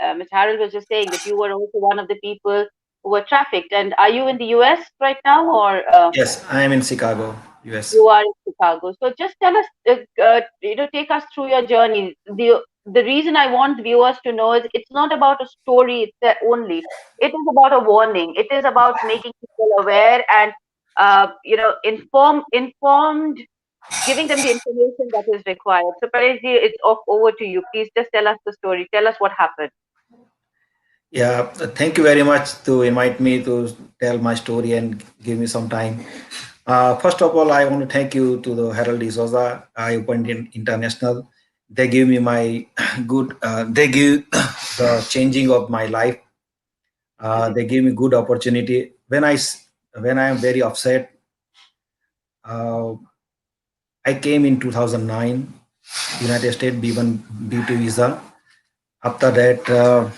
Mr. Harold was just saying that you were also one of the people who were trafficked. And are you in the US right now, or Yes, I am in Chicago, US. you are in Chicago? So just tell us, take us through your journey. The reason I want viewers to know is it's not about a story only. It is about a warning. It is about making people aware and informed, giving them the information that is required. So Pareshji, it's over to you. Please just tell us the story. Tell us what happened. Yeah, thank you very much to invite me to tell my story and give me some time. First of all, I want to thank you to the Herald D'Souza, I Opened International. They give me my they give the changing of my life. They give me good opportunity. When I am very upset, uh, I came in 2009, United States B1, B2 visa. After that,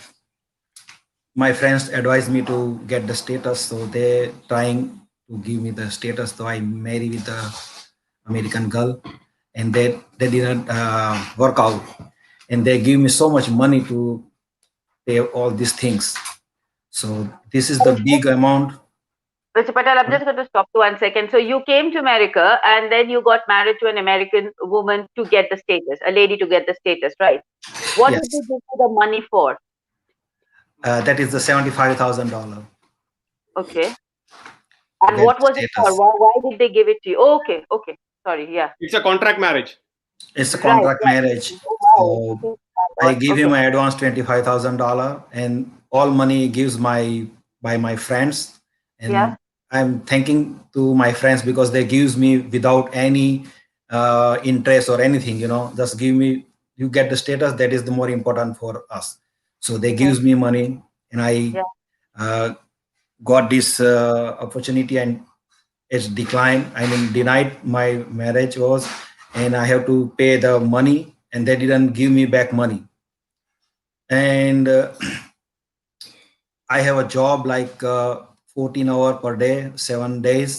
my friends advised me to get the status, so they trying to give me the status. So I marry with the American girl, and they didn't work out, and they give me so much money to pay all these things. So this is the big amount. Mr. Patel, I'm just going to stop you 1 second. So you came to America and then you got married to an American woman to get the status, a lady to get the status, right? What Yes, did they give you the money for? that is the $75,000 Okay. to And get what the was it for? status. Why did they give it to you? Oh, okay, okay. Sorry, yeah. It's a contract marriage. It's a Right, contract right. marriage. Oh, wow. So My I God. give Okay. him my advance $25,000, and all money gives by my friends. Yeah. And I'm thanking to my friends because they gives me without any interest or anything. Just give me. You get the status. That is the more important for us. So they Okay. gives me money, and I Yeah. uh, got this opportunity, and it's declined. I mean, denied my marriage was, and I have to pay the money, and they didn't give me back money. And I have a job like 14 hours per day, 7 days,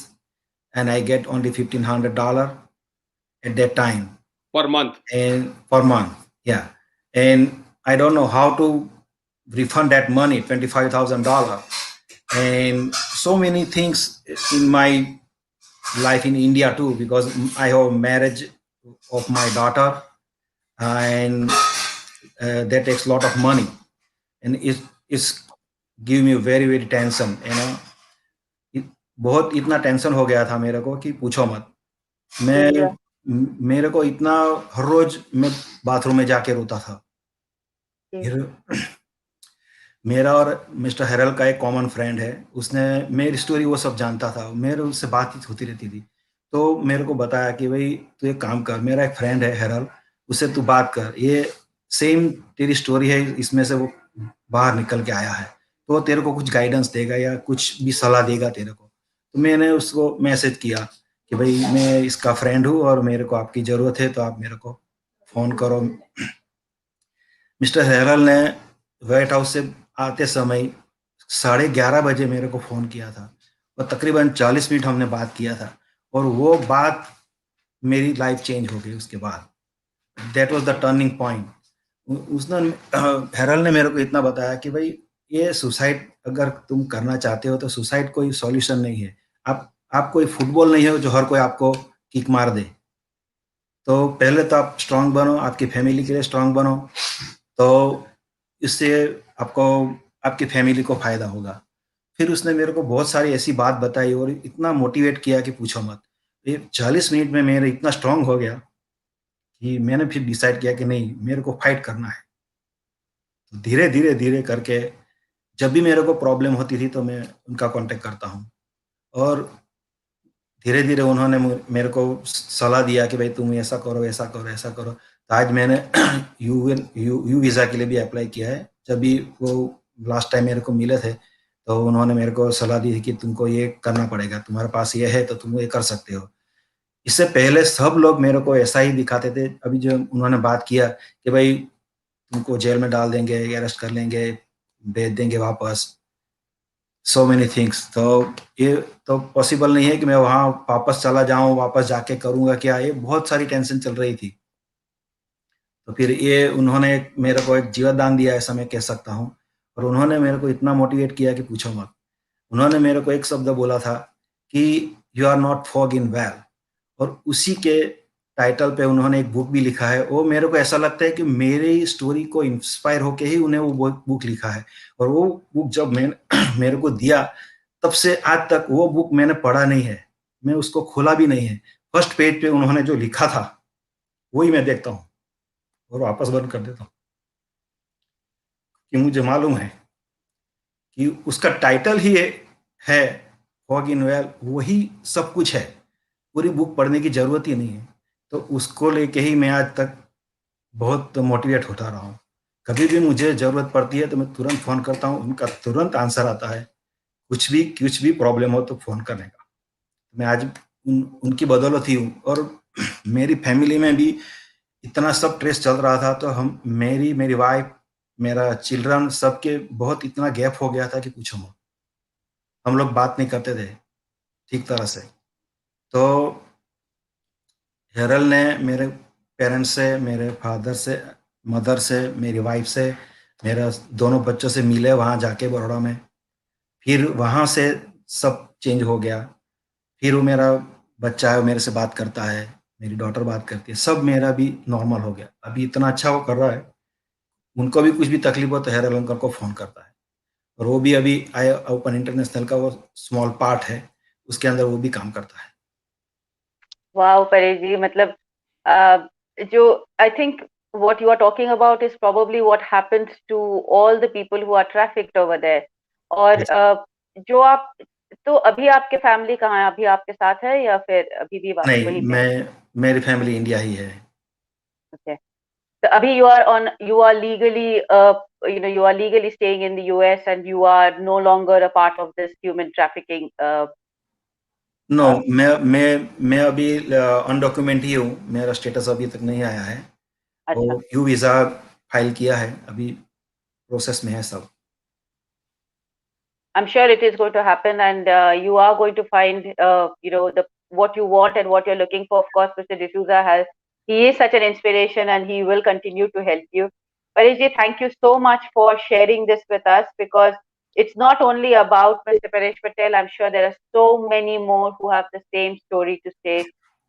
and I get only $1,500 at that time. Per month. And per month, yeah. And I don't know how to refund that money, $25,000. And so many things in my life in India too, because I have marriage of my daughter, and that takes a lot of money, and it's give me very very tension. बहुत इतना tension हो गया था मेरे को कि पूछो मत। मैं Yeah. मेरे को इतना हर रोज मैं बाथरूम में जाके रोता था। Okay. फिर मेरा और मिस्टर हेरल का एक कॉमन फ्रेंड है, उसने मेरी स्टोरी वो सब जानता था, मेरे उससे बातचीत होती रहती थी। तो मेरे को बताया कि भाई तू एक काम कर, मेरा एक फ्रेंड है हेरल, उससे तू बात कर, ये सेम तेरी स्टोरी है, इसमें से वो बाहर निकल के आया है, तो वो तेरे को कुछ गाइडेंस देगा या कुछ भी सलाह देगा तेरे को। तो मैंने उसको मैसेज किया कि भाई मैं इसका फ्रेंड हूँ और मेरे को आपकी ज़रूरत है, तो आप मेरे को फ़ोन करो। मिस्टर हेरल ने व्हाइट हाउस से आते समय 11:30 बजे मेरे को फ़ोन किया था, और तकरीबन 40 मिनट हमने बात किया था, और वो बात मेरी लाइफ चेंज हो गई उसके बाद। That was the turning point. उसने हेरल ने मेरे को इतना बताया कि भाई ये सुसाइड अगर तुम करना चाहते हो तो सुसाइड कोई सॉल्यूशन नहीं है। आप कोई फुटबॉल नहीं हो जो हर कोई आपको किक मार दे। तो पहले तो आप स्ट्रांग बनो, आपकी फैमिली के लिए स्ट्रांग बनो, तो इससे आपको आपकी फैमिली को फ़ायदा होगा। फिर उसने मेरे को बहुत सारी ऐसी बात बताई और इतना मोटिवेट किया कि पूछो मत। ये 40 मिनट में मेरे इतना स्ट्रांग हो गया कि मैंने फिर डिसाइड किया कि नहीं, मेरे को फाइट करना है। तो धीरे-धीरे करके जब भी मेरे को प्रॉब्लम होती थी तो मैं उनका कॉन्टैक्ट करता हूँ, और धीरे-धीरे उन्होंने मेरे को सलाह दिया कि भाई तुम ऐसा करो, ऐसा करो, ऐसा करो। तो आज मैंने यू वीज़ा के लिए भी अप्लाई किया है। जब भी वो लास्ट टाइम मेरे को मिले थे, तो उन्होंने मेरे को सलाह दी थी कि तुमको ये करना पड़ेगा, तुम्हारे पास ये है तो तुम ये कर सकते हो। इससे पहले सब लोग मेरे को ऐसा ही दिखाते थे। अभी जो उन्होंने बात किया कि भाई तुमको जेल में डाल देंगे, अरेस्ट कर लेंगे, भेज देंगे वापस, सो मेनी थिंग्स। तो ये तो पॉसिबल नहीं है कि मैं वहाँ वापस चला जाऊँ, वापस जाके करूँगा क्या? ये बहुत सारी टेंशन चल रही थी। तो फिर ये उन्होंने मेरे को एक जीवदान दिया, ऐसा मैं कह सकता हूँ। और उन्होंने मेरे को इतना मोटिवेट किया कि पूछो मत। उन्होंने मेरे को एक शब्द बोला था कि you are not frog in well, और उसी के टाइटल पे उन्होंने एक बुक भी लिखा है। वो मेरे को ऐसा लगता है कि मेरी स्टोरी को इंस्पायर होके ही उन्हें वो बुक लिखा है। और वो बुक जब मेरे को दिया, तब से आज तक वो बुक मैंने पढ़ा नहीं है, मैं उसको खोला भी नहीं है। फर्स्ट पेज पे उन्होंने जो लिखा था वही मैं देखता हूँ और वापस बंद कर देता हूँ, कि मुझे मालूम है कि उसका टाइटल ही है फॉग इन वेल, वही सब कुछ है, पूरी बुक पढ़ने की जरूरत ही नहीं है। तो उसको लेके ही मैं आज तक बहुत मोटिवेट होता रहा हूँ। कभी भी मुझे जरूरत पड़ती है तो मैं तुरंत फोन करता हूँ, उनका तुरंत आंसर आता है। कुछ भी प्रॉब्लम हो तो फोन करने का। मैं आज उनकी बदौलत ही हूँ। और मेरी फैमिली में भी इतना सब स्ट्रेस चल रहा था, तो हम मेरी वाइफ, मेरा चिल्ड्रन, सबके बहुत इतना गैप हो गया था कि पूछो मत। हम लोग बात नहीं करते थे ठीक तरह से। तो हेरल ने मेरे पेरेंट्स से, मेरे फादर से, मदर से, मेरी वाइफ से, मेरा दोनों बच्चों से मिले वहाँ जाके बड़ौदा में। फिर वहाँ से सब चेंज हो गया। फिर वो मेरा बच्चा है, वो मेरे से बात करता है, मेरी डॉटर बात करती है, सब मेरा भी नॉर्मल हो गया। अभी इतना अच्छा वो कर रहा है। उनको भी कुछ भी तकलीफ हो तो हेरल अंकल को फ़ोन करता है। और वो भी अभी आई ओपन इंटरनेशनल का वो स्मॉल पार्ट है, उसके अंदर वो भी काम करता है। Wow, Paresh, मतलब जो I think what you are talking about is probably what happens to all the people who are trafficked over there. और जो आप तो अभी आपके फैमिली कहाँ है? अभी आपके साथ है या फिर अभी भी नहीं, वहीं पे? मेरी फैमिली इंडिया ही है। Okay. So अभी you are legally you are legally staying in the US and you are no longer a part of this human trafficking. No, मैं अभी अनडॉक्यूमेंट ही हूँ, मेरा स्टेटस अभी तक नहीं आया है। अच्छा। और यू वीज़ा फाइल किया है, अभी प्रोसेस में है सब। I'm sure it is going to happen, and you are going to find, the what you want and what you're looking for. Of course, Mr. D'Souza he is such an inspiration, and he will continue to help you. Pareshji, thank you so much for sharing this with us, because it's not only about Mr. Paresh Patel. I'm sure there are so many more who have the same story to say.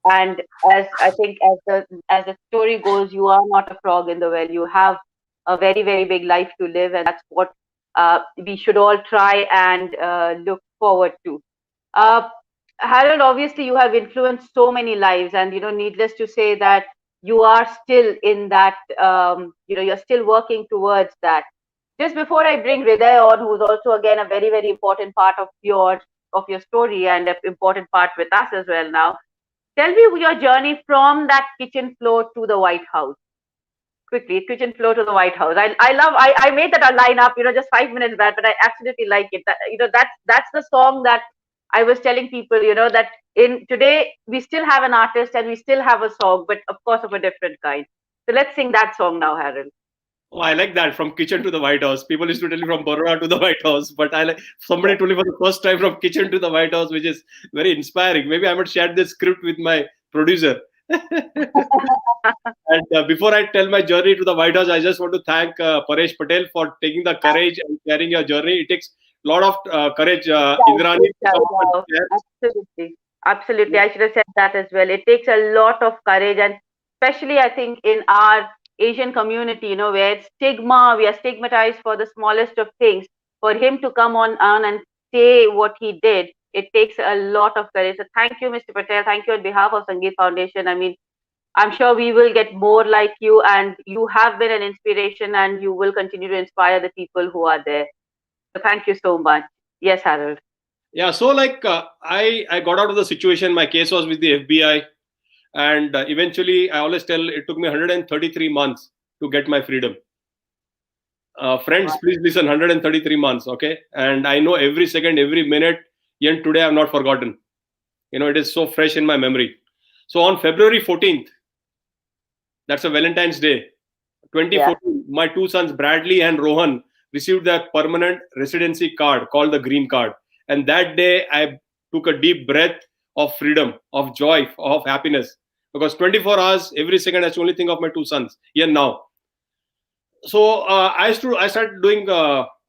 And as I think, as the story goes, you are not a frog in the well. You have a very, very big life to live, and that's what we should all try and look forward to. Uh, Harold, obviously, you have influenced so many lives, and needless to say that you are still in that. You're still working towards that. Just before I bring Hriday on, who's also again a very, very important part of your story and an important part with us as well now. Tell me your journey from that kitchen floor to the White House. Quickly, kitchen floor to the White House. I made that a line up, just 5 minutes back, but I absolutely like it. That's the song that I was telling people, that in today we still have an artist and we still have a song, but of course of a different kind. So let's sing that song now, Harold. Oh, I like that, from kitchen to the White House. People used to tell me from Baroda to the White House, but I like somebody told me for the first time from kitchen to the White House, which is very inspiring. Maybe I might share this script with my producer. And before I tell my journey to the White House, I just want to thank Paresh Patel for taking the courage and sharing your journey. It takes a lot of courage, Indrani. Absolutely. Absolutely. I should have said that as well. It takes a lot of courage, and especially I think in our Asian community, where we are stigmatized for the smallest of things. For him to come on and say what he did, it takes a lot of courage. So thank you, Mr. Patel. Thank you on behalf of Sangeet Foundation. I mean, I'm sure we will get more like you, and you have been an inspiration, and you will continue to inspire the people who are there. So thank you so much. Yes, Harold. Yeah, so I got out of the situation. My case was with the FBI, and eventually, I always tell, it took me 133 months to get my freedom. Friends, please listen, 133 months, okay? And I know every second, every minute, even today I've not forgotten. It is so fresh in my memory. So on February 14th, that's a Valentine's Day, 2014, my two sons, Bradley and Rohan, received their permanent residency card called the Green Card. And that day, I took a deep breath of freedom, of joy, of happiness. because 24 hours, every second I have to only think of my two sons here now. So I started doing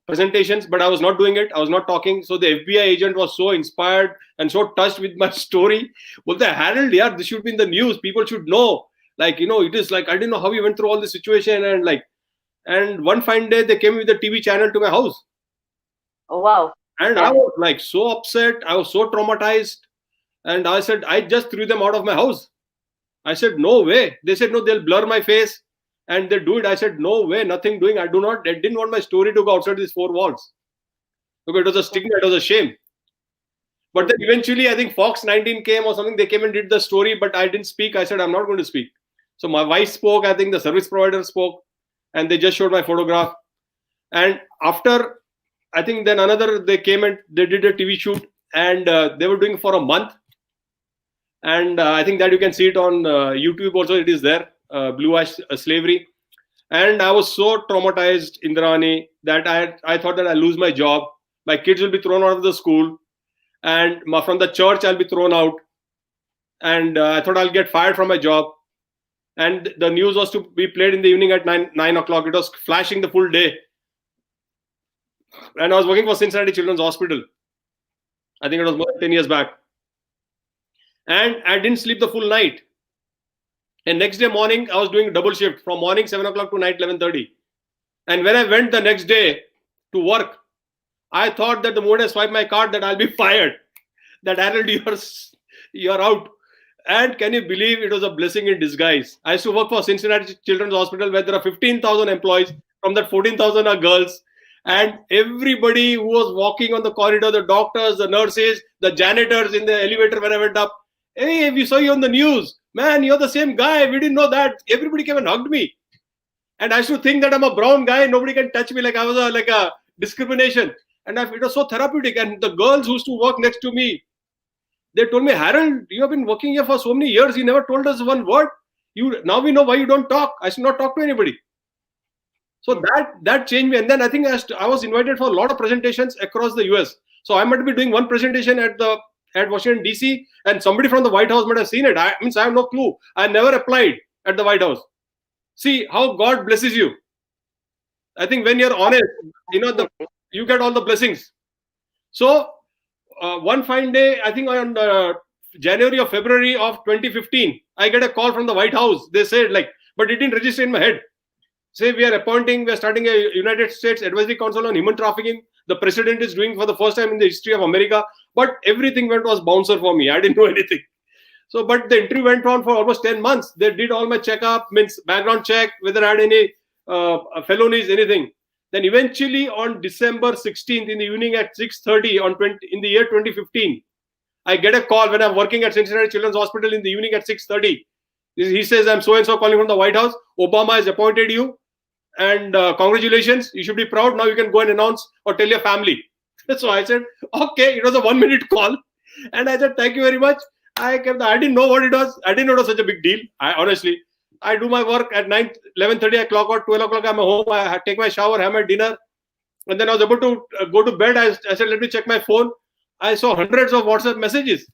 presentations, but I was not doing it. I was not talking. So the FBI agent was so inspired and so touched with my story. Well, the Harold, yeah, this should be in the news. People should know. Like, it is like, I didn't know how you went through all this situation. And one fine day, they came with the TV channel to my house. Oh, wow. And I was like so upset. I was so traumatized. And I said, I just threw them out of my house. I said, no way. They said, no, they'll blur my face. And they do it. I said, no way, nothing doing. I didn't want my story to go outside these four walls. Because it was a stigma, it was a shame. But then eventually, I think Fox 19 came or something. They came and did the story, but I didn't speak. I said, I'm not going to speak. So my wife spoke. I think the service provider spoke. And they just showed my photograph. And after, I think then they came and they did a TV shoot. And they were doing for a month. And I think that you can see it on YouTube also. It is there. Blue Ash Slavery. And I was so traumatized, Indrani, that I thought that I'll lose my job. My kids will be thrown out of the school. And from the church, I'll be thrown out. And I thought I'll get fired from my job. And the news was to be played in the evening at 9 o'clock. It was flashing the full day. And I was working for Cincinnati Children's Hospital. I think it was more than 10 years back. And I didn't sleep the full night. And next day morning, I was doing double shift from morning 7 o'clock to night 11:30. And when I went the next day to work, I thought that the moment I swipe my card that I'll be fired. That Harold, you're out. And can you believe it was a blessing in disguise? I used to work for Cincinnati Children's Hospital where there are 15,000 employees. From that 14,000 are girls. And everybody who was walking on the corridor, the doctors, the nurses, the janitors in the elevator when I went up, hey, we saw you on the news. Man, you're the same guy. We didn't know that. Everybody came and hugged me. And I used to think that I'm a brown guy. Nobody can touch me like I was a discrimination. And it was so therapeutic. And the girls who used to work next to me, they told me, Harold, you have been working here for so many years. You never told us one word. Now we know why you don't talk. I should not talk to anybody. So that changed me. And then I think I was invited for a lot of presentations across the US. So I might be doing one presentation at Washington, D.C. and somebody from the White House might have seen it. I have no clue. I never applied at the White House. See how God blesses you. I think when you're honest, you get all the blessings. So one fine day, I think on January or February of 2015, I get a call from the White House. They said but it didn't register in my head. Say we are starting a United States Advisory Council on Human Trafficking. The president is doing for the first time in the history of America. But everything was bouncer for me. I didn't know anything. So, but the interview went on for almost 10 months. They did all my checkup, means background check, whether I had any felonies, anything. Then eventually on December 16th in the evening at 6:30 in the year 2015, I get a call when I'm working at Cincinnati Children's Hospital in the evening at 6:30. He says, I'm so-and-so calling from the White House. Obama has appointed you. And congratulations, you should be proud. Now you can go and announce or tell your family. So I said, okay, it was a 1-minute call. And I said, thank you very much. I didn't know what it was. I didn't know it was such a big deal. I do my work at 11:30, I clock out, 12 o'clock, I'm home. I take my shower, have my dinner. And then I was able to go to bed. I said, let me check my phone. I saw hundreds of WhatsApp messages.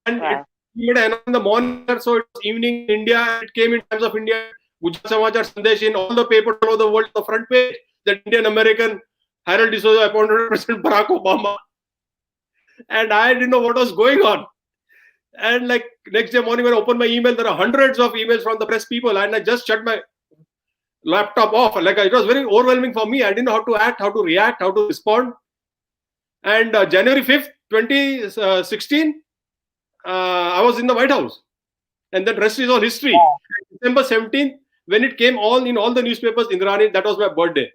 And it came in the morning, so it was evening in India. It came in Times of India. Gujarat Samachar Sandesh in all the papers all over the world, the front page, that Indian American Harold D'Souza appointed President Barack Obama. And I didn't know what was going on. And next day morning when I opened my email, there are hundreds of emails from the press people. And I just shut my laptop off. It was very overwhelming for me. I didn't know how to act, how to react, how to respond. And January 5th, 2016, I was in the White House. And the rest is all history. And December 17th, when it came in all the newspapers, Indrani, that was my birthday.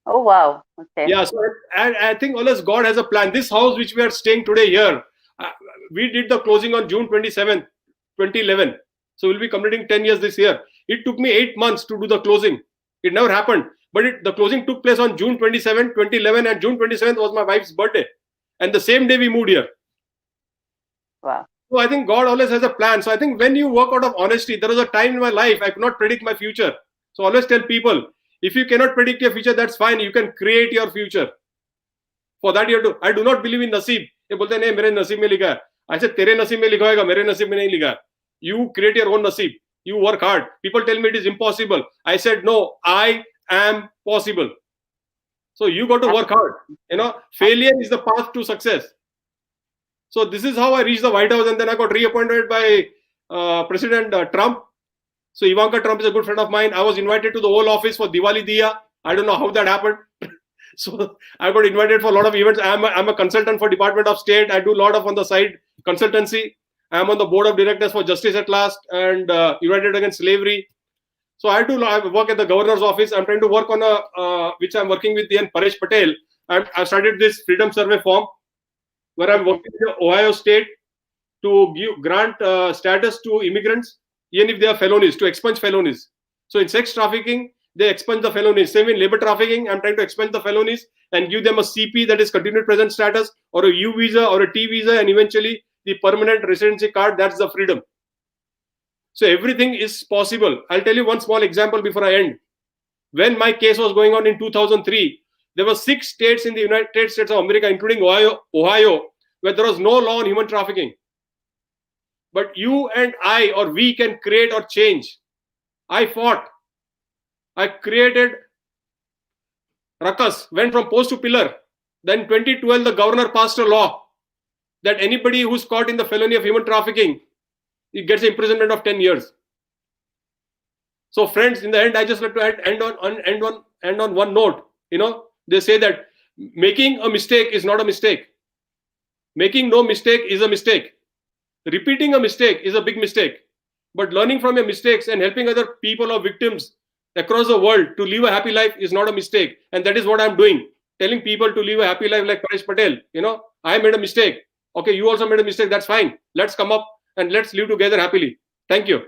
Oh, wow. Okay. Yeah, so I think always God has a plan. This house which we are staying today here, we did the closing on June 27th, 2011. So we'll be completing 10 years this year. It took me 8 months to do the closing. It never happened. But the closing took place on June 27, 2011, and June 27th was my wife's birthday. And the same day we moved here. Wow. So I think God always has a plan. So I think when you work out of honesty, there was a time in my life I could not predict my future. So I always tell people, if you cannot predict your future, that's fine. You can create your future. For that you have to. I do not believe in naseeb. ये बोलते नहीं मेरे नसीब में लिखा है. I said तेरे नसीब में लिखा होगा, मेरे नसीब में नहीं लिखा. You create your own nasib. You work hard. People tell me it is impossible. I said, no, I am possible. So you got to work hard. Failure is the path to success. So this is how I reached the White House, and then I got reappointed by President Trump. So Ivanka Trump is a good friend of mine. I was invited to the Oval Office for Diwali Diya. I don't know how that happened. So I got invited for a lot of events. I'm a consultant for Department of State. I do a lot of on the side consultancy. I'm on the board of directors for Justice at Last and United Against Slavery. So I work at the governor's office. I'm trying to work on which I'm working with the Paresh Patel. I started this Freedom Survey form where I'm working with Ohio State to grant status to immigrants, even if they are felonies, to expunge felonies. So in sex trafficking, they expunge the felonies. Same in labor trafficking, I'm trying to expunge the felonies and give them a CP, that is continued present status, or a U visa or a T visa, and eventually the permanent residency card. That's the freedom. So everything is possible. I'll tell you one small example before I end. When my case was going on in 2003, there were 6 states in the United States of America, including Ohio, where there was no law on human trafficking. But you and I, or we, can create or change. I fought. I created ruckus, went from post to pillar. Then 2012, the governor passed a law that anybody who's caught in the felony of human trafficking, he gets imprisonment of 10 years. So friends, in the end, I just like to end on one note. They say that making a mistake is not a mistake. Making no mistake is a mistake. Repeating a mistake is a big mistake. But learning from your mistakes and helping other people or victims across the world to live a happy life is not a mistake. And that is what I'm doing. Telling people to live a happy life like Paresh Patel. I made a mistake. Okay, you also made a mistake. That's fine. Let's come up and let's live together happily. Thank you.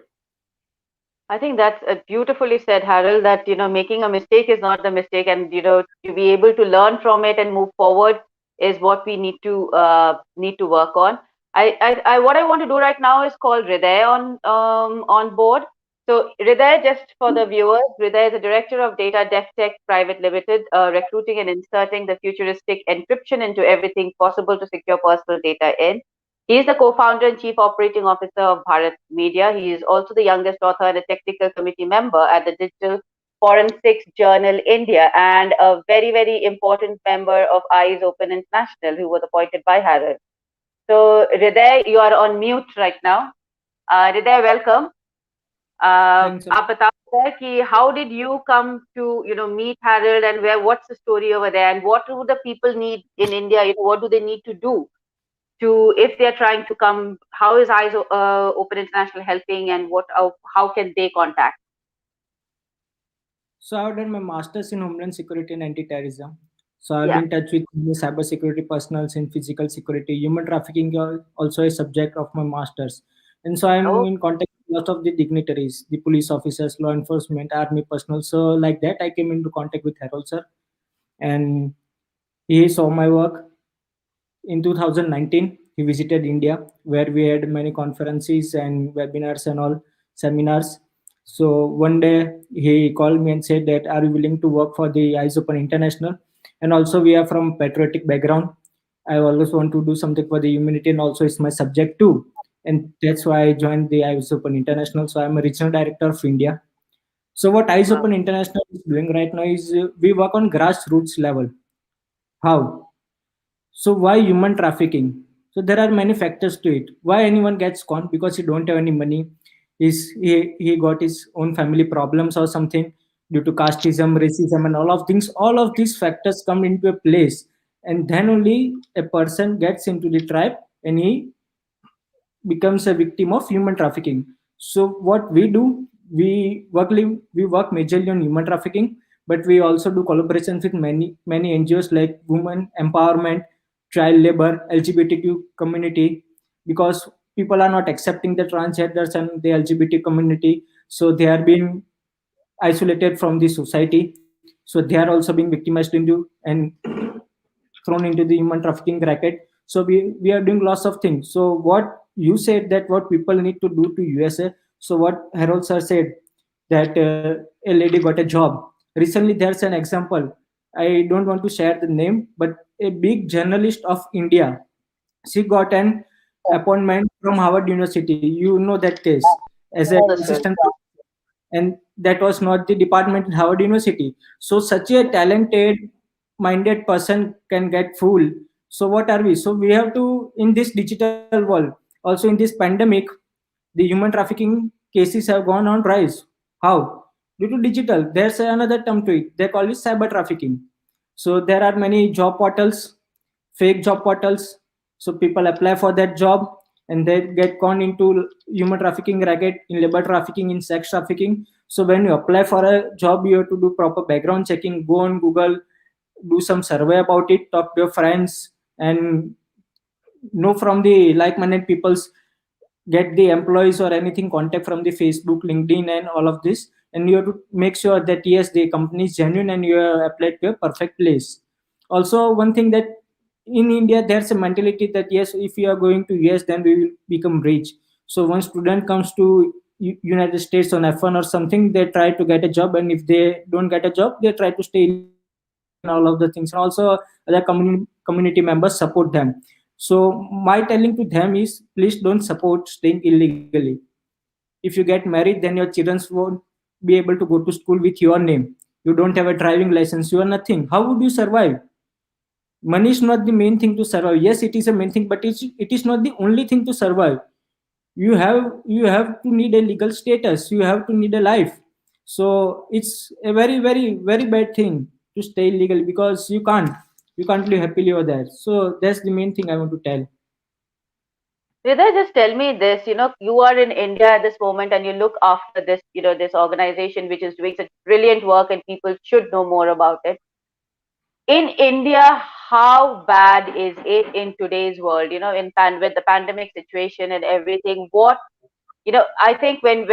I think that's beautifully said, Harold, that, making a mistake is not the mistake, and, to be able to learn from it and move forward is what we need to work on. What I want to do right now is call Hriday on board. So Hriday, just for the viewers, Hriday is the Director of Data DevTech Private Limited, recruiting and inserting the futuristic encryption into everything possible to secure personal data in. He is the co-founder and chief operating officer of Bharat Media. He is also the youngest author and a technical committee member at the Digital Forensics Journal India, and a very, very important member of Eyes Open International, who was appointed by Harold. So Hriday, you are on mute right now. Hriday, welcome. आप बताओ कि how did you come to meet Harold, and what's the story over there, and what do the people need in India? What do they need to do if they're trying to come? How is Eyes Open International helping, and how can they contact? So I've done my master's in Homeland Security and Anti-Terrorism. So I've been in touch with cyber security personnel in physical security. Human trafficking also a subject of my master's. And so I'm in contact with lots of the dignitaries, the police officers, law enforcement, army personnel. So like that, I came into contact with Harold sir. And he saw my work. In 2019, he visited India, where we had many conferences and webinars and all seminars. So one day he called me and said that, are you willing to work for the Eyes Open International? And also we are from patriotic background. I always want to do something for the humanity, and also it's my subject too. And that's why I joined the Eyes Open International. So I'm a regional director of India. So what Eyes Open International is doing right now is we work on grassroots level. How? So why human trafficking? So there are many factors to it. Why anyone gets caught? Because he don't have any money. He got his own family problems or something due to casteism, racism, and all of things. All of these factors come into a place, and then only a person gets into the tribe and he becomes a victim of human trafficking. So what we do, we work majorly on human trafficking, but we also do collaborations with many NGOs like women empowerment, child labor, LGBTQ community, because people are not accepting the transgenders and the LGBT community, so they are being isolated from the society. So they are also being victimized into and thrown into the human trafficking racket. So we are doing lots of things. So what you said, that what people need to do to USA. So what Harold sir said, that a lady got a job recently. There's an example, I don't want to share the name, but a big journalist of India, she got an appointment from Harvard University. You know that case as an Understood. assistant, and that was not the department in Harvard University. So such a talented, minded person can get fooled. So what are we? So we have to, in this digital world, also in this pandemic, the human trafficking cases have gone on rise. How? Due to digital. There's another term to it. They call it cyber trafficking. So there are many job portals, fake job portals. So people apply for that job and they get gone into human trafficking racket, in labor trafficking, in sex trafficking. So when you apply for a job, you have to do proper background checking, go on Google, do some survey about it, talk to your friends, and know from the like-minded people's, get the employees or anything contact from the Facebook, LinkedIn, and all of this, and you have to make sure that yes, the company is genuine and you have applied to a perfect place. Also, one thing that in India there's a mentality that yes, if you are going to US, then we will become rich. So one student comes to United States on F1 or something, they try to get a job, and if they don't get a job, they try to stay illegally and all of the things. And also other community members support them. So my telling to them is, please don't support staying illegally. If you get married, then your children won't be able to go to school with your name. You don't have a driving license, you are nothing. How would you survive? Money is not the main thing to survive. Yes, it is a main thing, but it is not the only thing to survive. You have to need a legal status, you have to need a life. So it's a very very very bad thing to stay illegal, because you can't live happily over there. So that's the main thing I want to tell. Hriday, just tell me this, you are in India at this moment and you look after this, this organization which is doing such brilliant work and people should know more about it. In India, how bad is it in today's world, with the pandemic situation and everything? I think when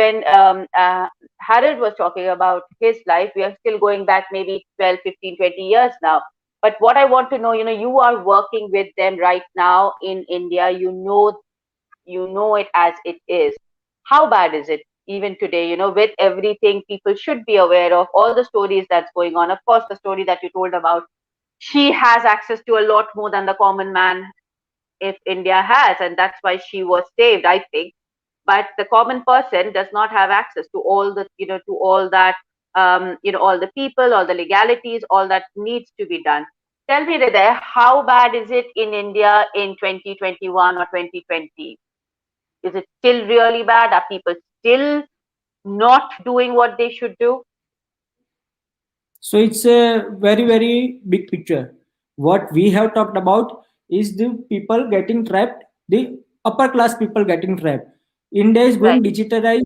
Harold was talking about his life, we are still going back maybe 12, 15, 20 years now. But what I want to know, you are working with them right now in India. You know it as it is. How bad is it even today? With everything people should be aware of, all the stories that's going on. Of course, the story that you told about, she has access to a lot more than the common man if India has, and that's why she was saved, I think. But the common person does not have access to all the, to all that, all the people, all the legalities, all that needs to be done. Tell me, Hriday, how bad is it in India in 2021 or 2020? Is it still really bad? Are people still not doing what they should do? So it's a very very big picture. What we have talked about is the people getting trapped, the upper class people getting trapped. India is going Right.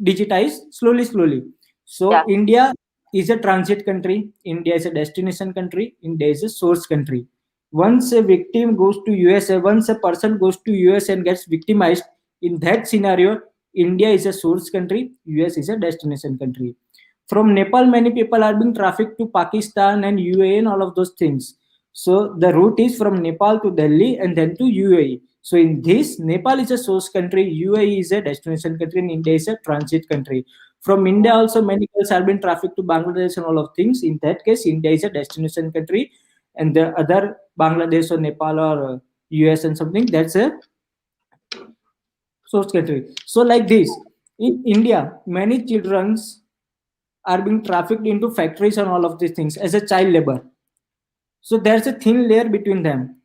digitized slowly slowly. So Yeah. India is a transit country, India is a destination country, India is a source country. Once a victim goes to USA, once a person goes to US and gets victimized, in that scenario, India is a source country, US is a destination country. From Nepal, many people are being trafficked to Pakistan and UAE and all of those things. So the route is from Nepal to Delhi and then to UAE. So in this, Nepal is a source country, UAE is a destination country, and India is a transit country. From India also, many girls have been trafficked to Bangladesh and all of things. In that case, India is a destination country, and the other Bangladesh or Nepal or US and something, that's a source country. So like this, in India, many children's are being trafficked into factories and all of these things as a child labor. So there's a thin layer between them.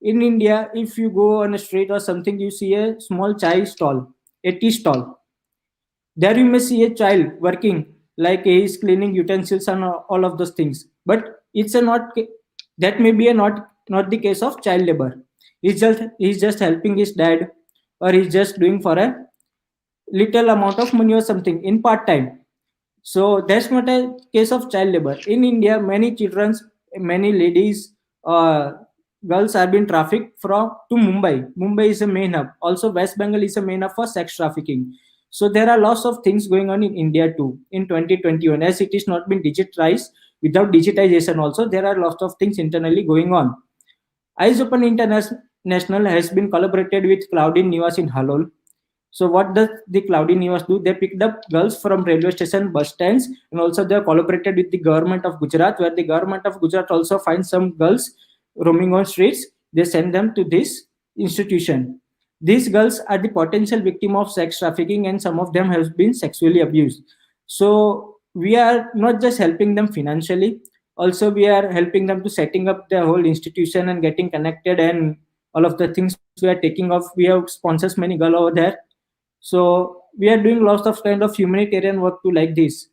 In India, if you go on a street or something, you see a small chai stall, a tea stall. There you may see a child working, like he is cleaning utensils and all of those things. But it's a not that may be a not the case of child labor. He's just helping his dad, or he's just doing for a little amount of money or something in part time. So that's not a case of child labor. In India, many children, many ladies, uh, girls are being trafficked from to Mumbai. Mumbai is a main hub. Also, West Bengal is a main hub for sex trafficking. So there are lots of things going on in India too in 2021. As it is not been digitized, without digitization also, there are lots of things internally going on. Eyes Open International has been collaborated with Cloudin Niwas in Halol. So what does the Cloudy Niwas do? They picked up girls from railway station, bus stands, and also they collaborated with the government of Gujarat, where the government of Gujarat also finds some girls roaming on streets. They send them to this institution. these girls are the potential victim of sex trafficking, and some of them have been sexually abused. So we are not just helping them financially, also we are helping them to setting up their whole institution and getting connected, and all of the things we are taking off. We have sponsors many girl over there, so we are doing lots of kind of humanitarian work to like this.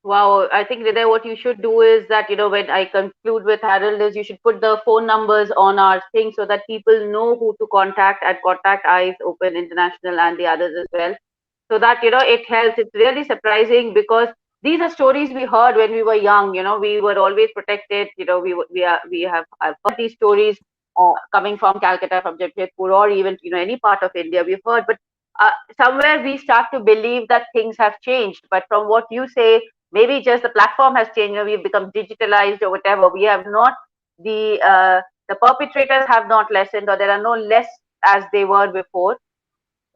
Wow, I think Hriday, what you should do is that, when I conclude with Harold, is you should put the phone numbers on our thing so that people know who to contact and contact Eyes Open International and the others as well. So that, it helps. It's really surprising because these are stories we heard when we were young. We were always protected. We have I've heard these stories coming from Calcutta, from Jamshedpur, or even, any part of India we've heard. But somewhere we start to believe that things have changed. But from what you say, maybe just the platform has changed. We've become digitalized or whatever. We have not the perpetrators have not lessened, or there are no less as they were before.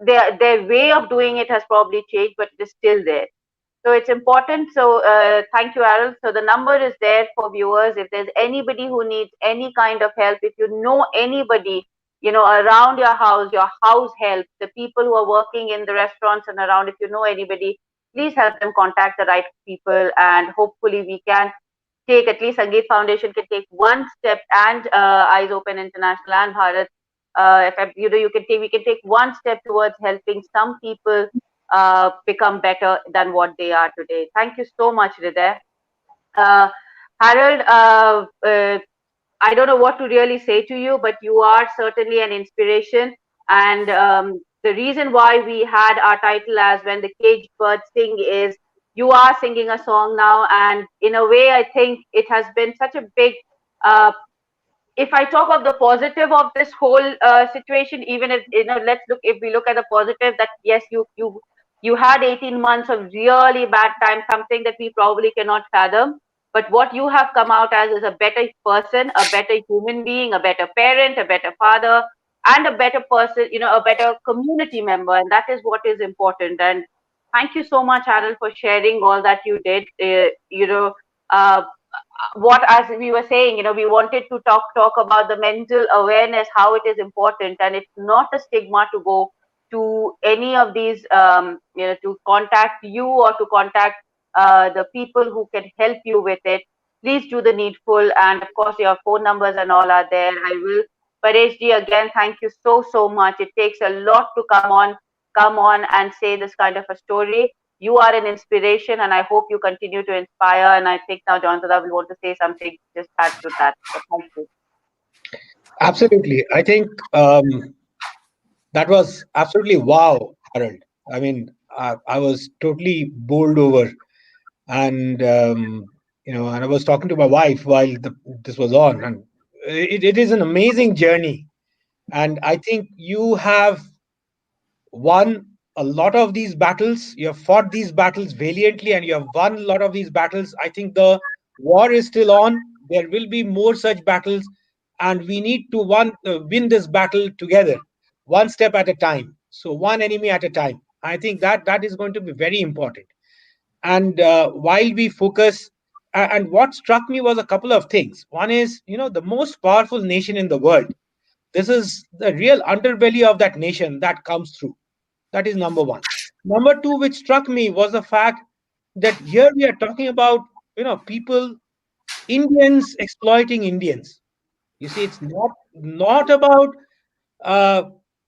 Their way of doing it has probably changed, but it is still there. So it's important. So thank you, Errol. So the number is there for viewers. If there's anybody who needs any kind of help, if you know anybody, around your house help, the people who are working in the restaurants and around, if you know anybody, please help them contact the right people, and hopefully we can take, at least Sangeet Foundation can take one step, and Eyes Open International and Bharat FM, we can take one step towards helping some people become better than what they are today. Thank you so much, Hriday. Harold, I don't know what to really say to you, but you are certainly an inspiration. And the reason why we had our title as When the Caged Birds Sing is you are singing a song now. And in a way, I think it has been such a big if I talk of the positive of this whole situation, even if if we look at the positive, that yes, you had 18 months of really bad time, something that we probably cannot fathom. But what you have come out as is a better person, a better human being, a better parent, a better father, and a better person, a better community member, and that is what is important. And thank you so much, Harold, for sharing all that you did. Uh, what, as we were saying, we wanted to talk about the mental awareness, how it is important, and it's not a stigma to go to any of these, to contact you or to contact the people who can help you with it. Please do the needful, and of course your phone numbers and all are there. I will. Paresh ji, again, thank you so much. It takes a lot to come on and say this kind of a story. You are an inspiration, and I hope you continue to inspire. And I think now John Sada will want to say something, just add to that. So thank you. Absolutely. I think that was absolutely wow, Harold. I mean, I was totally bowled over, and and I was talking to my wife while this was on, and it is an amazing journey. And I think you have won a lot of these battles. You have fought these battles valiantly, and you have won a lot of these battles. I think the war is still on. There will be more such battles, and we need to win this battle together, one step at a time. So one enemy at a time. I think that is going to be very important. And while we focus, and what struck me was a couple of things. One is, the most powerful nation in the world. This is the real underbelly of that nation that comes through. That is number one. Number two, which struck me, was the fact that here we are talking about, people, Indians exploiting Indians. You see, it's not about uh,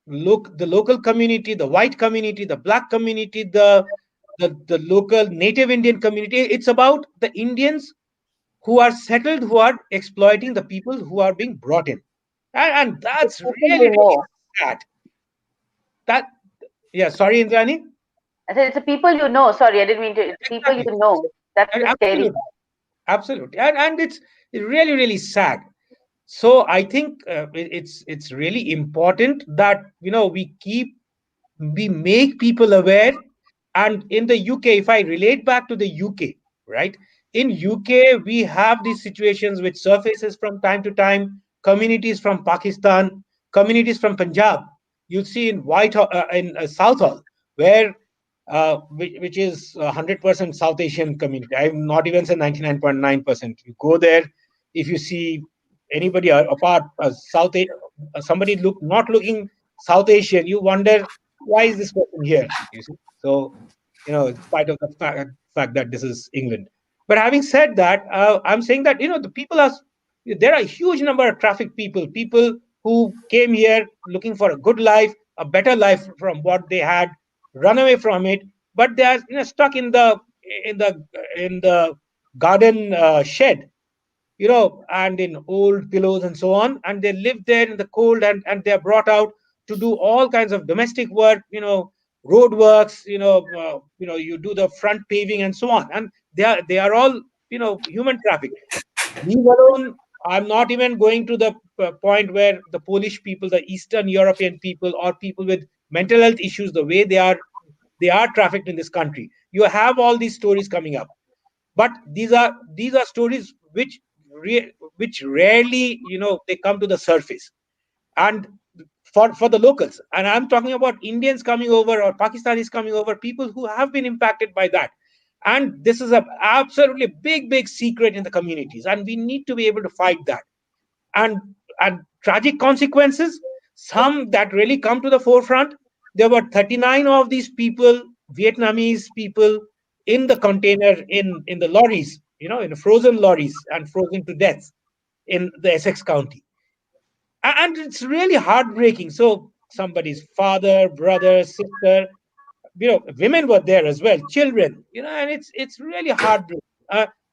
the local community, the white community, the black community, the local native Indian community. It's about the Indians who are settled, who are exploiting the people who are being brought in, and that's really really sad. That Yeah, sorry, Indrani. I said it's the people you know. Sorry, I didn't mean to. It's people you Exactly. know. That's the scary Absolutely, part. absolutely, and it's really really sad. So I think it's really important that we make people aware. And in the UK, if I relate back to the UK, right? In UK, we have these situations which surfaces from time to time. Communities from Pakistan, communities from Punjab. You'll see in South Hall, where which is 100% South Asian community. I'm not even say 99.9%. You go there, if you see anybody apart somebody not looking South Asian, you wonder why is this person here? You see, so in spite of the fact that this is England. But having said that, I'm saying that the people are there are a huge number of trafficked people who came here looking for a good life, a better life from what they had, run away from it, but they are stuck in the in the garden shed, and in old pillows and so on, and they live there in the cold, and they're brought out to do all kinds of domestic work, road works, you do the front paving and so on, and they are all human trafficked. Leave alone, I'm not even going to the point where the Polish people, the Eastern European people, or people with mental health issues, the way they are trafficked in this country. You have all these stories coming up, but these are stories which rarely they come to the surface, and for the locals, and I'm talking about Indians coming over or Pakistanis coming over, people who have been impacted by that. And this is a absolutely big secret in the communities, and we need to be able to fight that. And tragic consequences, some that really come to the forefront. There were 39 of these people, Vietnamese people, in the container, in the lorries, in the frozen lorries, and frozen to death in the Essex County. And it's really heartbreaking. So somebody's father, brother, sister, women were there as well, children, and it's really heartbreaking.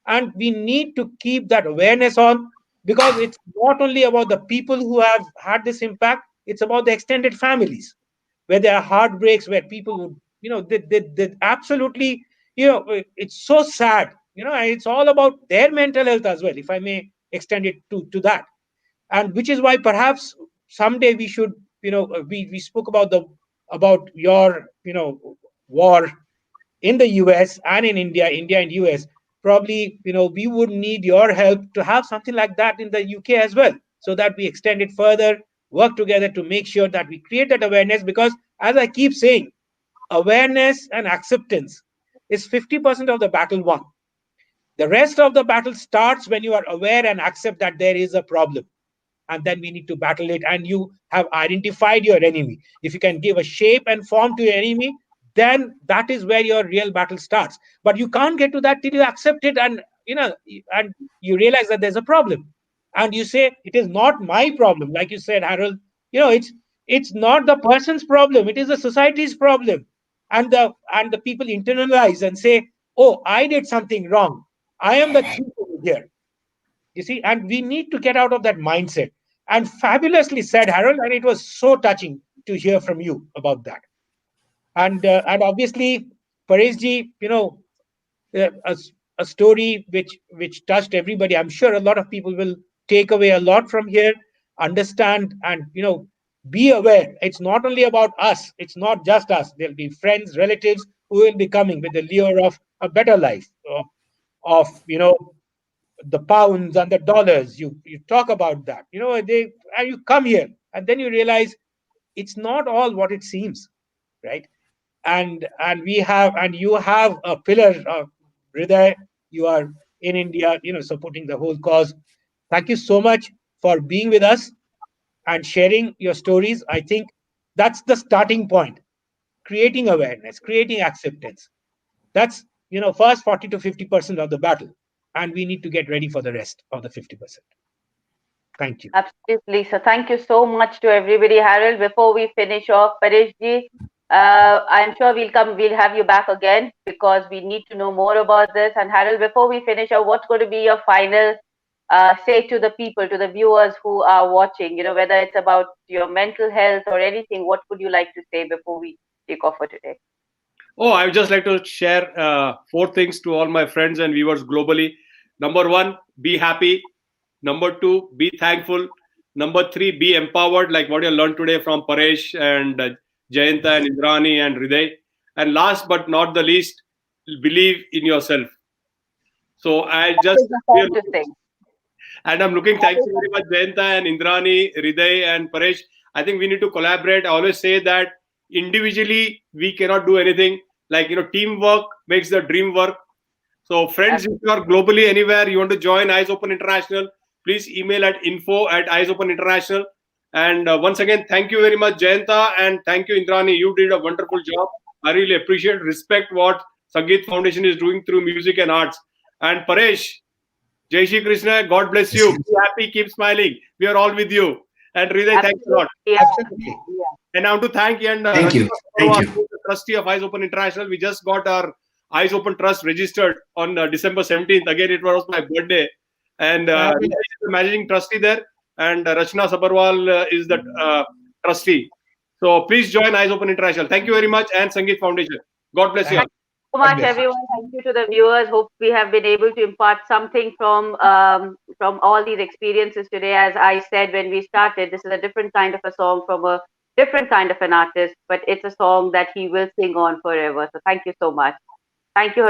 And we need to keep that awareness on, because it's not only about the people who have had this impact, it's about the extended families, where there are heartbreaks, where people would, they absolutely, it's so sad, and it's all about their mental health as well, if I may extend it to that. And which is why perhaps someday we should, we spoke about your war in the US and in India and US. Probably, we would need your help to have something like that in the UK as well, so that we extend it further, work together to make sure that we create that awareness. Because, as I keep saying, awareness and acceptance is 50% of the battle won. The rest of the battle starts when you are aware and accept that there is a problem, and then we need to battle it, and you have identified your enemy. If you can give a shape and form to your enemy, then that is where your real battle starts. But you can't get to that till you accept it, and and you realize that there's a problem, and you say it is not my problem. Like you said, Harold, it's not the person's problem, it is the society's problem. And the people internalize and say, oh, I did something wrong, I am the thief over here. You see, and we need to get out of that mindset. And fabulously said, Harold, and it was so touching to hear from you about that. And obviously, Pareshji, a, a story which touched everybody. I'm sure a lot of people will take away a lot from here, understand, and be aware. It's not only about us. It's not just us. There'll be friends, relatives who will be coming with the lure of a better life, of the pounds and the dollars. You talk about that, they and you come here, and then you realize it's not all what it seems, right? And we have, and you have a pillar of Hriday. You are in India, supporting the whole cause. Thank you so much for being with us and sharing your stories. I think that's the starting point: creating awareness, creating acceptance. That's first 40 to 50% of the battle, and we need to get ready for the rest of the 50%. Thank you. Absolutely. So thank you so much to everybody. Harold, before we finish off, Pareshji, I'm sure we'll have you back again, because we need to know more about this. And Harold, before we finish off, what's going to be your final say to the people, to the viewers who are watching, whether it's about your mental health or anything, what would you like to say before we take off for today? Oh, I would just like to share 4 things to all my friends and viewers globally. Number 1, be happy. Number 2, be thankful. Number 3, be empowered, like what you learned today from Paresh and Jayanta and Indrani and Hriday. And last but not the least, believe in yourself. So I just, and I'm looking, thank you very much, Jayanta and Indrani, Hriday and Paresh. I think we need to collaborate. I always say that individually we cannot do anything. Like, teamwork makes the dream work. So friends, if you are globally anywhere, you want to join Eyes Open International, please email at info@Eyes Open International, And once again, thank you very much, Jayanta, and thank you, Indrani. You did a wonderful job. I really appreciate, respect what Sangeet Foundation is doing through music and arts. And Paresh, Jai Shri Krishna, God bless you. Be happy, keep smiling. We are all with you. And Hriday, thanks a lot. Absolutely. And I want to thank you. Thank you. Thank you. The trustee of Eyes Open International. We just got our Eyes Open Trust registered on December 17th. Again, it was my birthday. And Hriday is the managing trustee there. And Rachna Sabarwal is the trustee. So please join Eyes Open International. Thank you very much. And Sangeet Foundation. God bless you all. So much, everyone. Thank you to the viewers. Hope we have been able to impart something from all these experiences today. As I said when we started, this is a different kind of a song from a different kind of an artist, but it's a song that he will sing on forever. So thank you so much. Thank you.